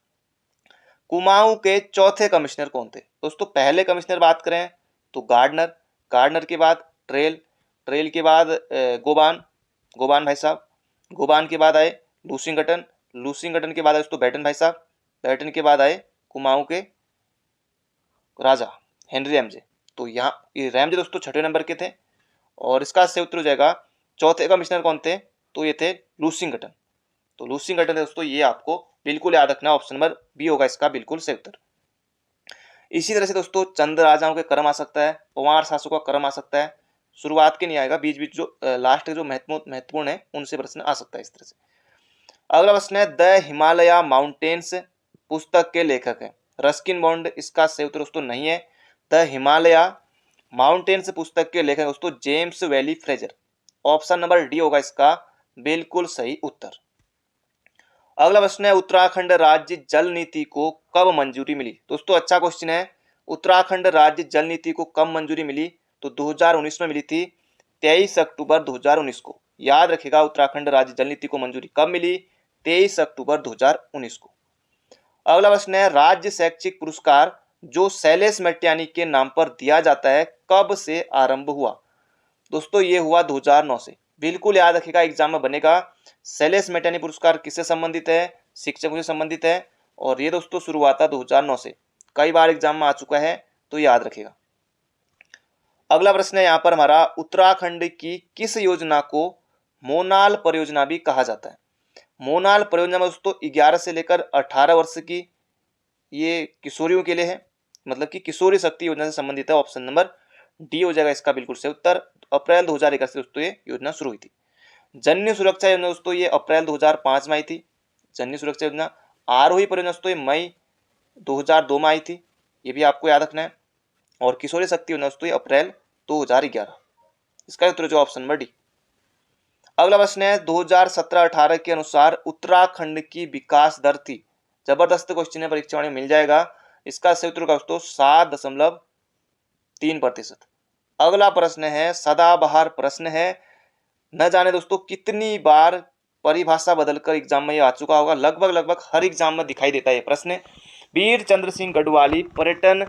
कुमाऊं के चौथे कमिश्नर कौन थे। दोस्तों पहले कमिश्नर बात करें तो गार्डनर, गार्डनर के बाद ट्रेल, ट्रेल के बाद गोबान, गोबान भाई साहब, गोबान के बाद आए लूसिंगटन, लूसिंगटन के बाद आए दोस्तों बैटन भाई साहब, बैटन के बाद आए कुमाऊं के राजा हेनरी रैमजे। तो यहाँ ये रैमजे दोस्तों 6ठे नंबर के थे। और इसका सही उत्तर हो जाएगा चौथे कमिश्नर कौन थे, तो ये थे लूसिंगटन। तो लूसिंगटन दोस्तों ये आपको बिल्कुल याद रखना, ऑप्शन नंबर बी होगा इसका बिल्कुल सही उत्तर। इसी तरह से दोस्तों चंद राजाओं के क्रम आ सकता है, पंवार शासकों का क्रम आ सकता है, शुरुआत के नहीं आएगा, बीच बीच जो लास्ट के जो महत्वपूर्ण है उनसे प्रश्न आ सकता है इस तरह से। अगला प्रश्न है, द हिमालय माउंटेन्स पुस्तक के लेखक है रस्किन बॉन्ड। इसका सही उत्तर दोस्तों नहीं है। द हिमालय माउंटेन्स पुस्तक के लेखक दोस्तों James valley Fraser. Option number D होगा इसका बिल्कुल सही उत्तर। अगला प्रश्न है, उत्तराखंड राज्य जल नीति को कब मंजूरी मिली। दोस्तों अच्छा क्वेश्चन है। उत्तराखंड राज्य जल नीति को कब मंजूरी मिली, तो 2019 में मिली थी, 23 अक्टूबर 2019 को। याद रखिएगा उत्तराखंड राज्य जल नीति को मंजूरी कब मिली, 23 अक्टूबर 2019 को। अगला प्रश्न है, राज्य शैक्षिक पुरस्कार जो शैलेश मेटियानी के नाम पर दिया जाता है कब से आरंभ हुआ। दोस्तों ये हुआ 2009 से, बिल्कुल याद रखिएगा एग्जाम में बनेगा। शैलेश मेटियानी पुरस्कार किससे संबंधित है, शिक्षकों से संबंधित है। और ये दोस्तों शुरू हुआ था 2009 से, कई बार एग्जाम में आ चुका है, तो याद रखिएगा। अगला प्रश्न है यहाँ पर हमारा, उत्तराखंड की किस योजना को मोनाल परियोजना भी कहा जाता है। मोनाल परियोजना में दोस्तों 11 से लेकर 18 वर्ष की ये किशोरियों के लिए है, मतलब कि किशोरी शक्ति योजना से संबंधित है। ऑप्शन नंबर डी हो जाएगा इसका बिल्कुल सही उत्तर। अप्रैल 2021 से दोस्तों ये योजना शुरू हुई थी। जननी सुरक्षा योजना दोस्तों ये अप्रैल 2005 में आई थी, जननी सुरक्षा योजना। आरोही परियोजना दोस्तों ये मई 2002 में आई थी, ये भी आपको याद रखना है। और किशोरी शक्ति योजना दोस्तों ये अप्रैल 2011। इसका उत्तर जो ऑप्शन नंबर डी। अगला प्रश्न है, 2017-18 के अनुसार उत्तराखंड की विकास दर थी। जबरदस्त क्वेश्चन है, परीक्षा में मिल जाएगा। इसका सही उत्तर होगा दोस्तों 7.3%। अगला प्रश्न है, सदाबहार प्रश्न है, न जाने दोस्तों कितनी बार परिभाषा बदलकर एग्जाम में ये आ चुका होगा, लगभग हर एग्जाम में दिखाई देता है ये प्रश्न। वीर चंद्र सिंह गढ़वाली पर्यटन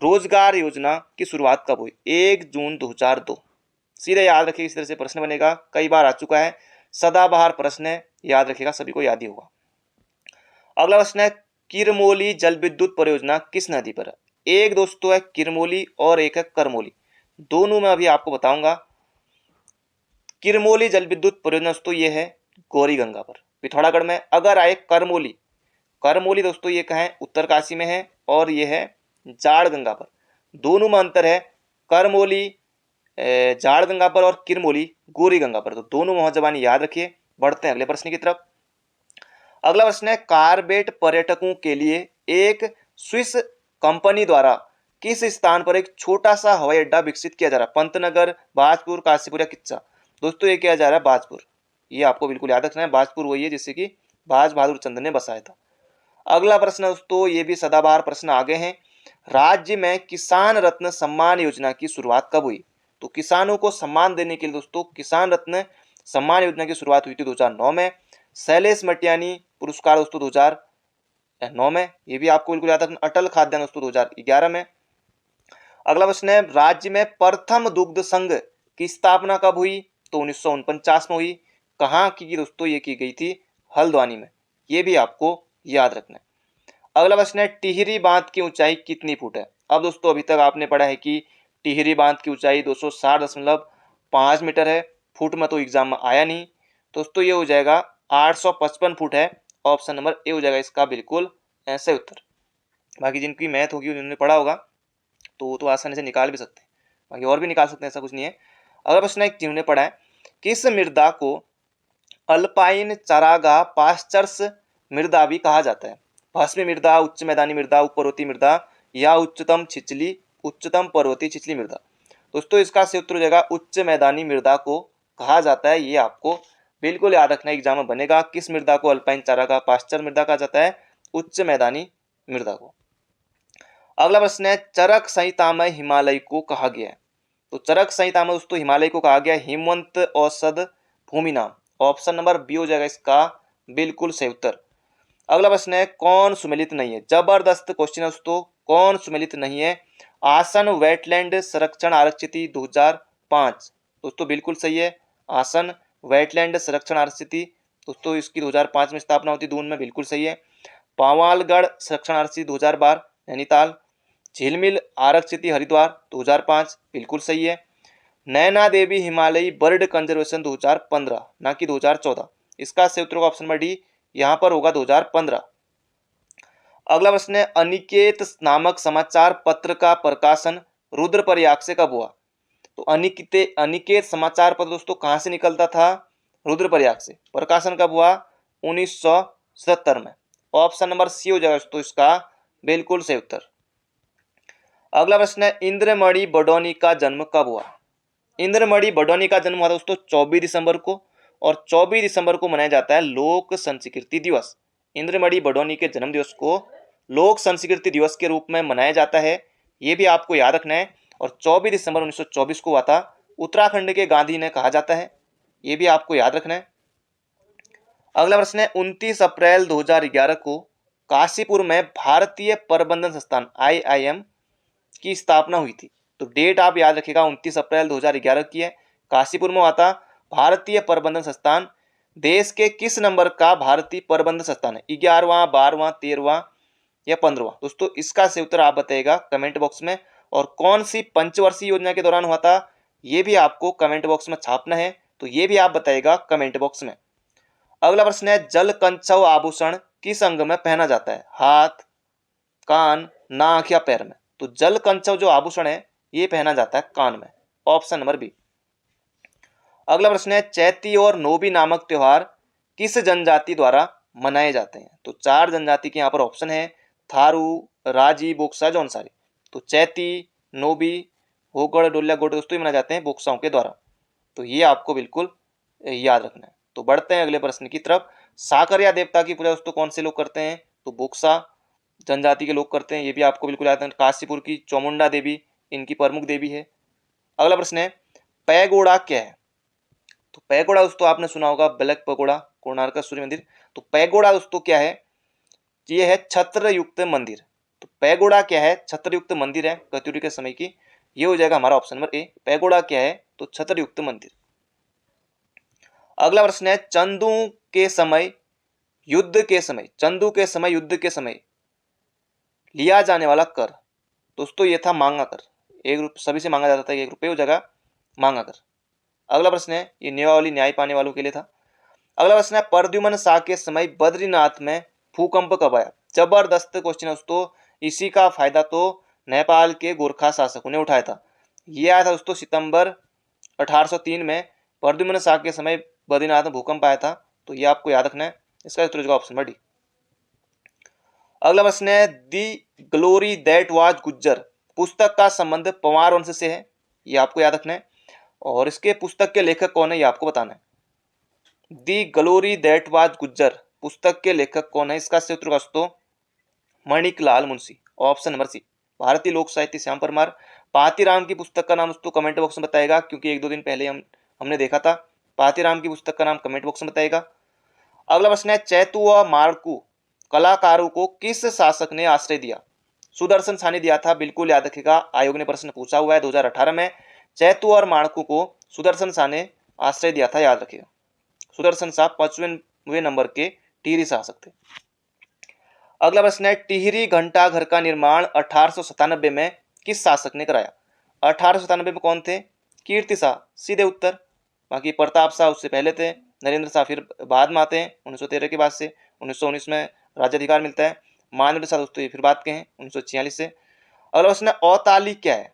रोजगार योजना की शुरुआत कब हुई? 1 जून 2002। सीधे याद रखिए, इस तरह से प्रश्न बनेगा, कई बार आ चुका है, सदाबहार प्रश्न है, याद रखिएगा, सभी को याद ही होगा। अगला प्रश्न है, किरमोली जल विद्युत परियोजना किस नदी पर है? एक दोस्तों है किरमोली और एक है करमोली, दोनों में अभी आपको बताऊंगा। किरमोली जल विद्युत परियोजना दोस्तों ये है गौरी गंगा पर, पिथौरागढ़ में। अगर आए करमोली, करमोली दोस्तों ये कहाँ है? उत्तरकाशी में है, और ये है जाड़ गंगा पर। दोनों में अंतर है, करमोली जाड़ गंगा पर और किरमोली गौरी गंगा पर। तो दोनों महजबानी याद रखिए। बढ़ते हैं अगले प्रश्न की तरफ। अगला प्रश्न है, कारबेट पर्यटकों के लिए एक स्विस कंपनी द्वारा किस स्थान पर एक छोटा सा हवाई अड्डा विकसित किया जा रहा है? पंतनगर, बाजपुर, काशीपुर या किच्चा? दोस्तों ये किया जा रहा है बाजपुर। ये आपको बिल्कुल याद रखना है, बाजपुर वही है जिससे कि बाज बहादुर चंद ने बसाया था। अगला प्रश्न दोस्तों ये भी सदाबहार प्रश्न आगे हैं, राज्य में किसान रत्न सम्मान योजना की शुरुआत कब हुई? तो किसानों को सम्मान देने के लिए दोस्तों किसान रत्न सम्मान योजना की शुरुआत हुई थी 2009 में। शैलेश मटियानी पुरस्कार दोस्तों 2009 में, ये भी आपको बिल्कुल याद रखना। अटल खाद्यान्न दोस्तों 2011 में। अगला प्रश्न है, राज्य में प्रथम दुग्ध संघ की स्थापना कब हुई? तो 1949 में हुई। कहाँ की दोस्तों? ये की गई थी हल्द्वानी में, ये भी आपको याद रखना है। अगला प्रश्न है, टिहरी बांध की ऊंचाई कितनी फुट है? अब दोस्तों अभी तक आपने पढ़ा है कि टिहरी बांध की ऊंचाई 260.5 मीटर है। फुट में तो एग्जाम में आया नहीं दोस्तों, ये हो जाएगा 855 फुट है। ऑप्शन नंबर ए हो जाएगा इसका बिल्कुल ऐसे उत्तर। बाकी जिनकी मैथ होगी उन्होंने पढ़ा होगा तो आसानी से निकाल भी सकते हैं, बाकी और भी निकाल सकते हैं, ऐसा कुछ नहीं है। अगला प्रश्न है, जिन्होंने पढ़ा है, किस मृदा को अल्पाइन चारागाह पास्चर्स मृदा भी कहा जाता है? भस्मी मृदा, उच्च मैदानी मृदा, उपपर्वतीय मृदा या उच्चतम पर्वतीय छिछली मृदा? दोस्तों इसका सही उत्तर हो जाएगा उच्च मैदानी मृदा को कहा जाता है। ये आपको बिल्कुल याद रखना, एग्जाम में बनेगा। किस मृदा को अल्पाइन चारागाह पास्चर मृदा कहा जाता है? उच्च मैदानी मृदा को। अगला प्रश्न है, चरक संहिता में हिमालय को कहा गया है? तो चरक संहिता में दोस्तों हिमालय को कहा गया हिमवंत औषध भूमि नाम। ऑप्शन नंबर बी हो जाएगा इसका बिल्कुल सही उत्तर। अगला प्रश्न है, कौन सुमेलित नहीं है? जबरदस्त क्वेश्चन है दोस्तों, कौन सुमेलित नहीं है? आसन वेटलैंड संरक्षण आरक्षिति 2005 दोस्तों बिल्कुल सही है। आसन वेटलैंड संरक्षण आरक्षिति दोस्तों इसकी 2005 में स्थापना होती दून में, बिल्कुल सही है। पावालगढ़ संरक्षण आरक्षिति 2012 नैनीताल। झिलमिल आरक्षिति हरिद्वार 2005 बिल्कुल सही है। नैना देवी हिमालयी बर्ड कंजर्वेशन 2015 ना कि 2014, इसका सही उत्तर होगा ऑप्शन नंबर डी, यहाँ पर होगा 2015। अगला प्रश्न है, अनिकेत नामक समाचार पत्र का प्रकाशन रुद्रप्रयाग से कब हुआ? तो अनिकेत समाचार पत्र दोस्तों कहाँ से निकलता था? रुद्रप्रयाग से। प्रकाशन कब हुआ? 1977 में। ऑप्शन नंबर सी हो जाएगा दोस्तों इसका बिल्कुल सही उत्तर। अगला प्रश्न है, इंद्रमणि बडौनी का जन्म कब हुआ? इंद्रमणि बडौनी का जन्म हुआ दोस्तों 24 दिसंबर को, और 24 दिसंबर को मनाया जाता है लोक संस्कृति दिवस। इंद्रमणि बडौनी के जन्म दिवस को लोक संस्कृति दिवस के रूप में मनाया जाता है, ये भी आपको याद रखना है। और 24 दिसंबर 1924 को हुआ था। उत्तराखंड के गांधी ने कहा जाता है, ये भी आपको याद रखना है। अगला प्रश्न है, 29 अप्रैल 2011 को काशीपुर में भारतीय प्रबंधन संस्थान IIM की स्थापना हुई थी। तो डेट आप याद रखिएगा, 29 अप्रैल 2011 की है, काशीपुर में हुआ था। भारतीय प्रबंधन संस्थान देश के किस नंबर का भारतीय प्रबंधन संस्थान है? 11वां, 12वां, 13वां या 15वां? दोस्तों इसका सही उत्तर आप बताइएगा कमेंट बॉक्स में। और कौन सी पंचवर्षीय योजना के दौरान हुआ था, ये भी आपको कमेंट बॉक्स में छापना है, तो ये भी आप बताइएगा कमेंट बॉक्स में। अगला प्रश्न है, जल कंचव आभूषण किस अंग में पहना जाता है? हाथ, कान, नाक या पैर में? तो जल कंचव जो आभूषण है ये पहना जाता है कान में। Option number B. अगला प्रश्न है, चैती और नोबी नामक त्योहार किस जनजाति द्वारा मनाए जाते हैं? तो 4 जनजाति के यहाँ पर ऑप्शन है, थारू, राजी, बोक्सा, जौनसारी। तो चैती, नोबी, होगड़, डोलिया, गोड दोस्तों मनाए जाते हैं बोक्साओं के द्वारा। तो ये आपको बिल्कुल याद रखना है। तो बढ़ते हैं अगले प्रश्न की तरफ। साकरिया देवता की पूजा दोस्तों कौन से लोग करते हैं? तो बोक्सा, जनजाति के लोग करते हैं, ये भी आपको बिल्कुल याद है। काशीपुर की चामुंडा देवी इनकी प्रमुख देवी है। अगला प्रश्न है पैगोडा क्या है? तो पैगोडा दोस्तों आपने सुना होगा ब्लैक पगोडा, कोणार्क का सूर्य मंदिर। तो पैगोडा दोस्तों क्या है? ये है छत्र युक्त मंदिर। तो पैगोडा क्या है? छत्र युक्त मंदिर है कत्यूरी के समय की। ये हो जाएगा हमारा ऑप्शन नंबर ए। पैगोडा क्या है? तो छत्र युक्त मंदिर। अगला प्रश्न है चंदू के समय युद्ध के समय, चंदू के समय युद्ध के समय लिया जाने वाला कर। दोस्तों ये था मांगा कर। एक सभी से मांगा जाता था, 1 रुपये हो जाएगा मांगा कर। अगला प्रश्न है, ये नियमावली न्याय पाने वालों के लिए था। अगला प्रश्न है प्रद्युम्न शाह के समय बद्रीनाथ में भूकंप कब आया? जबरदस्त क्वेश्चन है दोस्तों। इसी का फायदा तो नेपाल के गोरखा शासकों ने उठाया था। ये आया था दोस्तों सितंबर 1803 में प्रद्युम्न शाह के समय बद्रीनाथ में भूकंप आया था। तो ये आपको याद रखना है। इसका उत्तर होगा ऑप्शन नंबर डी। अगला प्रश्न है the glory that was Gujjar पुस्तक का संबंध पंवार वंश से है। ये आपको याद रखना है। और इसके पुस्तक के लेखक कौन है ये आपको बताना है। The glory that was Gujjar पुस्तक के लेखक कौन है? इसका सही उत्तर दोस्तों Maniklal Munshi, option number C. भारतीय लोक साहित्य श्याम परमार। पातीराम की पुस्तक का नाम दोस्तों कमेंट बॉक्स में बताएगा, क्योंकि 1-2 दिन पहले हमने देखा था। पातीराम की पुस्तक का नाम कमेंट बॉक्स में बताएगा। अगला प्रश्न है चैतु व मारकू कलाकारों को किस शासक ने आश्रय दिया? सुदर्शन शाह ने दिया था, बिल्कुल याद रखिएगा। आयोग ने प्रश्न पूछा हुआ है 2018 में। चैतु और माणकू को सुदर्शन शाह ने आश्रय दिया था, याद रखिएगा। सुदर्शन शाह 5वें नंबर के टिहरी शासक थे। अगला प्रश्न है टिहरी घंटा घर का निर्माण 1897 में किस शासक ने कराया? 1897 में कौन थे? कीर्ति शाह, सीधे उत्तर। बाकी प्रताप शाह उससे पहले थे, नरेंद्र शाह फिर बाद में आते हैं 1913 के बाद से। 1919 में राज्याधिकार मिलता है। मानवेंद्र शाह दोस्तों ये फिर बात के हैं 1946 से। अगला प्रश्न है औताली क्या है?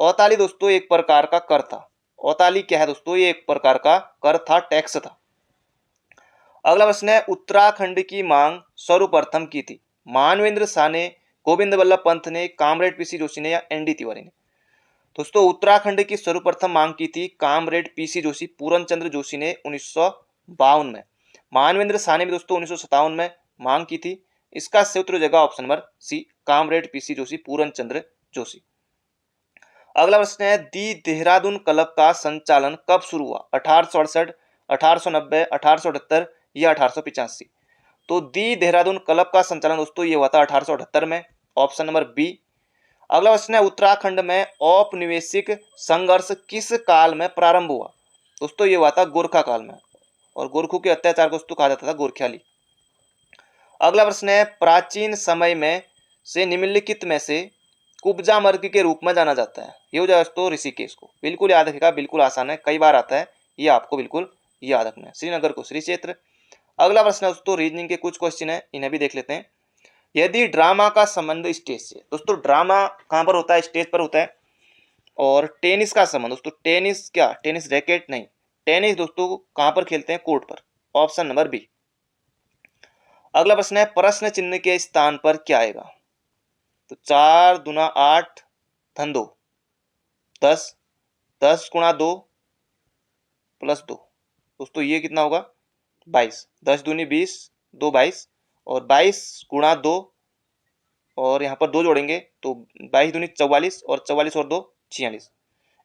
औताली दोस्तों एक प्रकार का कर था। औताली क्या है दोस्तों? ये एक प्रकार का कर था, टैक्स था। अगला प्रश्न है उत्तराखंड की मांग सर्वप्रथम की थी? मानवेंद्र शाह ने, गोविंद बल्लभ पंत ने, कामरेड पीसी जोशी ने या एनडी तिवारी ने? दोस्तों उत्तराखंड की सर्वप्रथम मांग की थी कामरेड पीसी जोशी, पूरनचंद्र जोशी ने 1952 में। मानवेंद्र शाह ने भी दोस्तों 1957 में मांग की थी। इसका सही उत्तर हो जाएगा option number C, comrade PC Joshi, Puranchandra Joshi. अगला प्रश्न है दी देहरादून क्लब का संचालन कब शुरू हुआ? 1868, 1890, 1878 या 1885? तो दी देहरादून क्लब का संचालन दोस्तों ये हुआ था 1878 में, ऑप्शन नंबर बी। अगला प्रश्न है उत्तराखंड में औपनिवेशिक संघर्ष किस काल में प्रारंभ हुआ? दोस्तों ये हुआ था गोरखा काल में, और गोरखों के अत्याचार को दोस्तों कहा जाता था गोरखियाली। अगला प्रश्न है प्राचीन समय में से निम्नलिखित में से कुब्जा मार्ग के रूप में जाना जाता है? ये हो जाएगा दोस्तों ऋषिकेश को। बिल्कुल याद रखेगा, बिल्कुल आसान है, कई बार आता है, ये आपको बिल्कुल याद रखना है। श्रीनगर को श्री क्षेत्र। अगला प्रश्न है दोस्तों रीजनिंग के कुछ क्वेश्चन है, इन्हें भी देख लेते हैं। यदि ड्रामा का संबंध स्टेज से, दोस्तों ड्रामा कहाँ पर होता है? स्टेज पर होता है। और टेनिस का संबंध दोस्तों, टेनिस क्या? टेनिस रैकेट नहीं, टेनिस दोस्तों कहाँ पर खेलते हैं? कोर्ट पर, ऑप्शन नंबर बी। अगला प्रश्न है प्रश्न चिन्ह के स्थान पर क्या आएगा? तो 4 दूना 8 धन 2, 10, 10 गुणा 2 प्लस 2। दोस्तों ये कितना होगा? 22। 10 दूनी 20, 2 22, और 22 गुणा 2, और यहाँ पर 2 जोड़ेंगे तो 22 दूनी 44, और 44 और 2 46।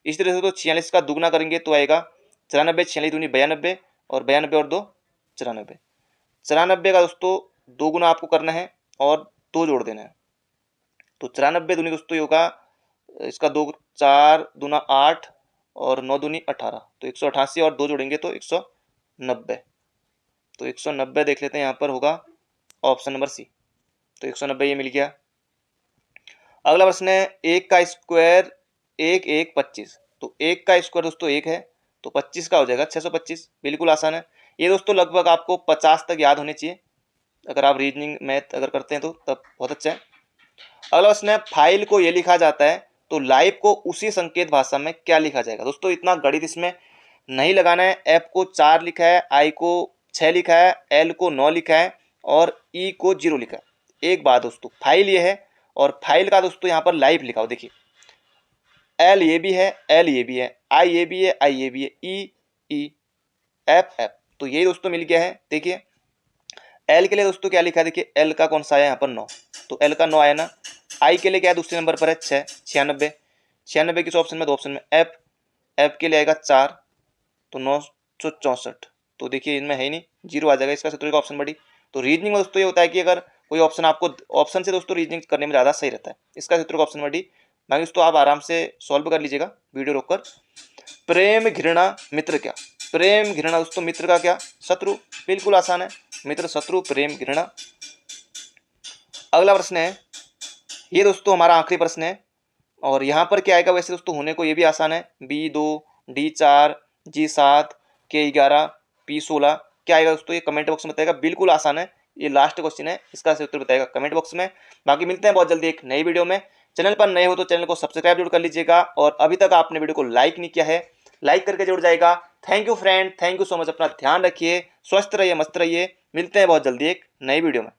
इस तरह से तो 46 का दुगना करेंगे तो आएगा 94, 46 दूनी 92, और 92 और 2 94। 94 का दोस्तों 2 गुना आपको करना है और 2 जोड़ देना है। तो 94 दूनी दोस्तों ये होगा, इसका 2 4 दूना 8 और 9 दूनी 18, तो 188, और 2 जोड़ेंगे तो 190। तो 190 देख लेते हैं, यहाँ पर होगा ऑप्शन नंबर सी। तो 190 ये मिल गया। अगला प्रश्न है 1 का स्क्वायर 1 1 25। तो 1 का स्क्वायर दोस्तों 1 है, तो 25 का हो जाएगा 625। बिल्कुल आसान है ये दोस्तों, लगभग आपको 50 तक याद होने चाहिए अगर आप रीजनिंग मैथ अगर करते हैं तो, तब बहुत अच्छा है। अगला प्रश्न है फाइल को ये लिखा जाता है तो लाइव को उसी संकेत भाषा में क्या लिखा जाएगा? दोस्तों इतना गणित इसमें नहीं लगाना है। एफ को 4 लिखा है, आई को 6 लिखा है, एल को 9 लिखा है, और ई को 0 लिखा है। एक बात दोस्तों, फाइल ये है, और फाइल का दोस्तों यहाँ पर लाइव लिखा हो, देखिए एल ये भी है, एल ये भी है, आई ये भी है, आई ये भी है, ई ई एफ एफ। तो ये दोस्तों मिल गया है। देखिए एल के लिए दोस्तों क्या लिखा है, देखिए एल का कौन सा है यहाँ पर 9, तो L का 9 आया ना। I के लिए क्या है, दूसरे नंबर पर है 6, 96। 96 किस ऑप्शन में, 2 ऑप्शन में। F के लिए आएगा 4, तो 964। तो देखिए इनमें है ही नहीं, 0 आ जाएगा, इसका सत्तर का ऑप्शन बड़ी। तो रीजनिंग में दोस्तों ये होता है कि अगर कोई ऑप्शन आपको, ऑप्शन से दोस्तों रीजनिंग करने में ज़्यादा सही रहता है। इसका सत्तर का ऑप्शन बड़ी। बाकी दोस्तों आप आराम से सॉल्व कर लीजिएगा वीडियो रोककर। प्रेम घृणा मित्र क्या, प्रेम घृणा दोस्तों मित्र का क्या, शत्रु। बिल्कुल आसान है, मित्र शत्रु प्रेम घृणा। अगला प्रश्न है, ये दोस्तों हमारा आखिरी प्रश्न है, और यहाँ पर क्या आएगा वैसे दोस्तों, होने को ये भी आसान है। B2, D4, G7, K11, P16 क्या आएगा दोस्तों, ये कमेंट बॉक्स में बताएगा। बिल्कुल आसान है, ये लास्ट क्वेश्चन है, इसका सही उत्तर बताएगा कमेंट बॉक्स में। बाकी मिलते हैं बहुत जल्दी एक नई वीडियो में। चैनल पर नए हो तो चैनल को सब्सक्राइब जरूर कर लीजिएगा, और अभी तक आपने वीडियो को लाइक नहीं किया है, लाइक करके जुड़ जाएगा। Thank you friend, thank you so much. अपना ध्यान रखिए, स्वस्थ रहिए, मस्त रहिए। मिलते हैं बहुत जल्दी एक नई वीडियो में।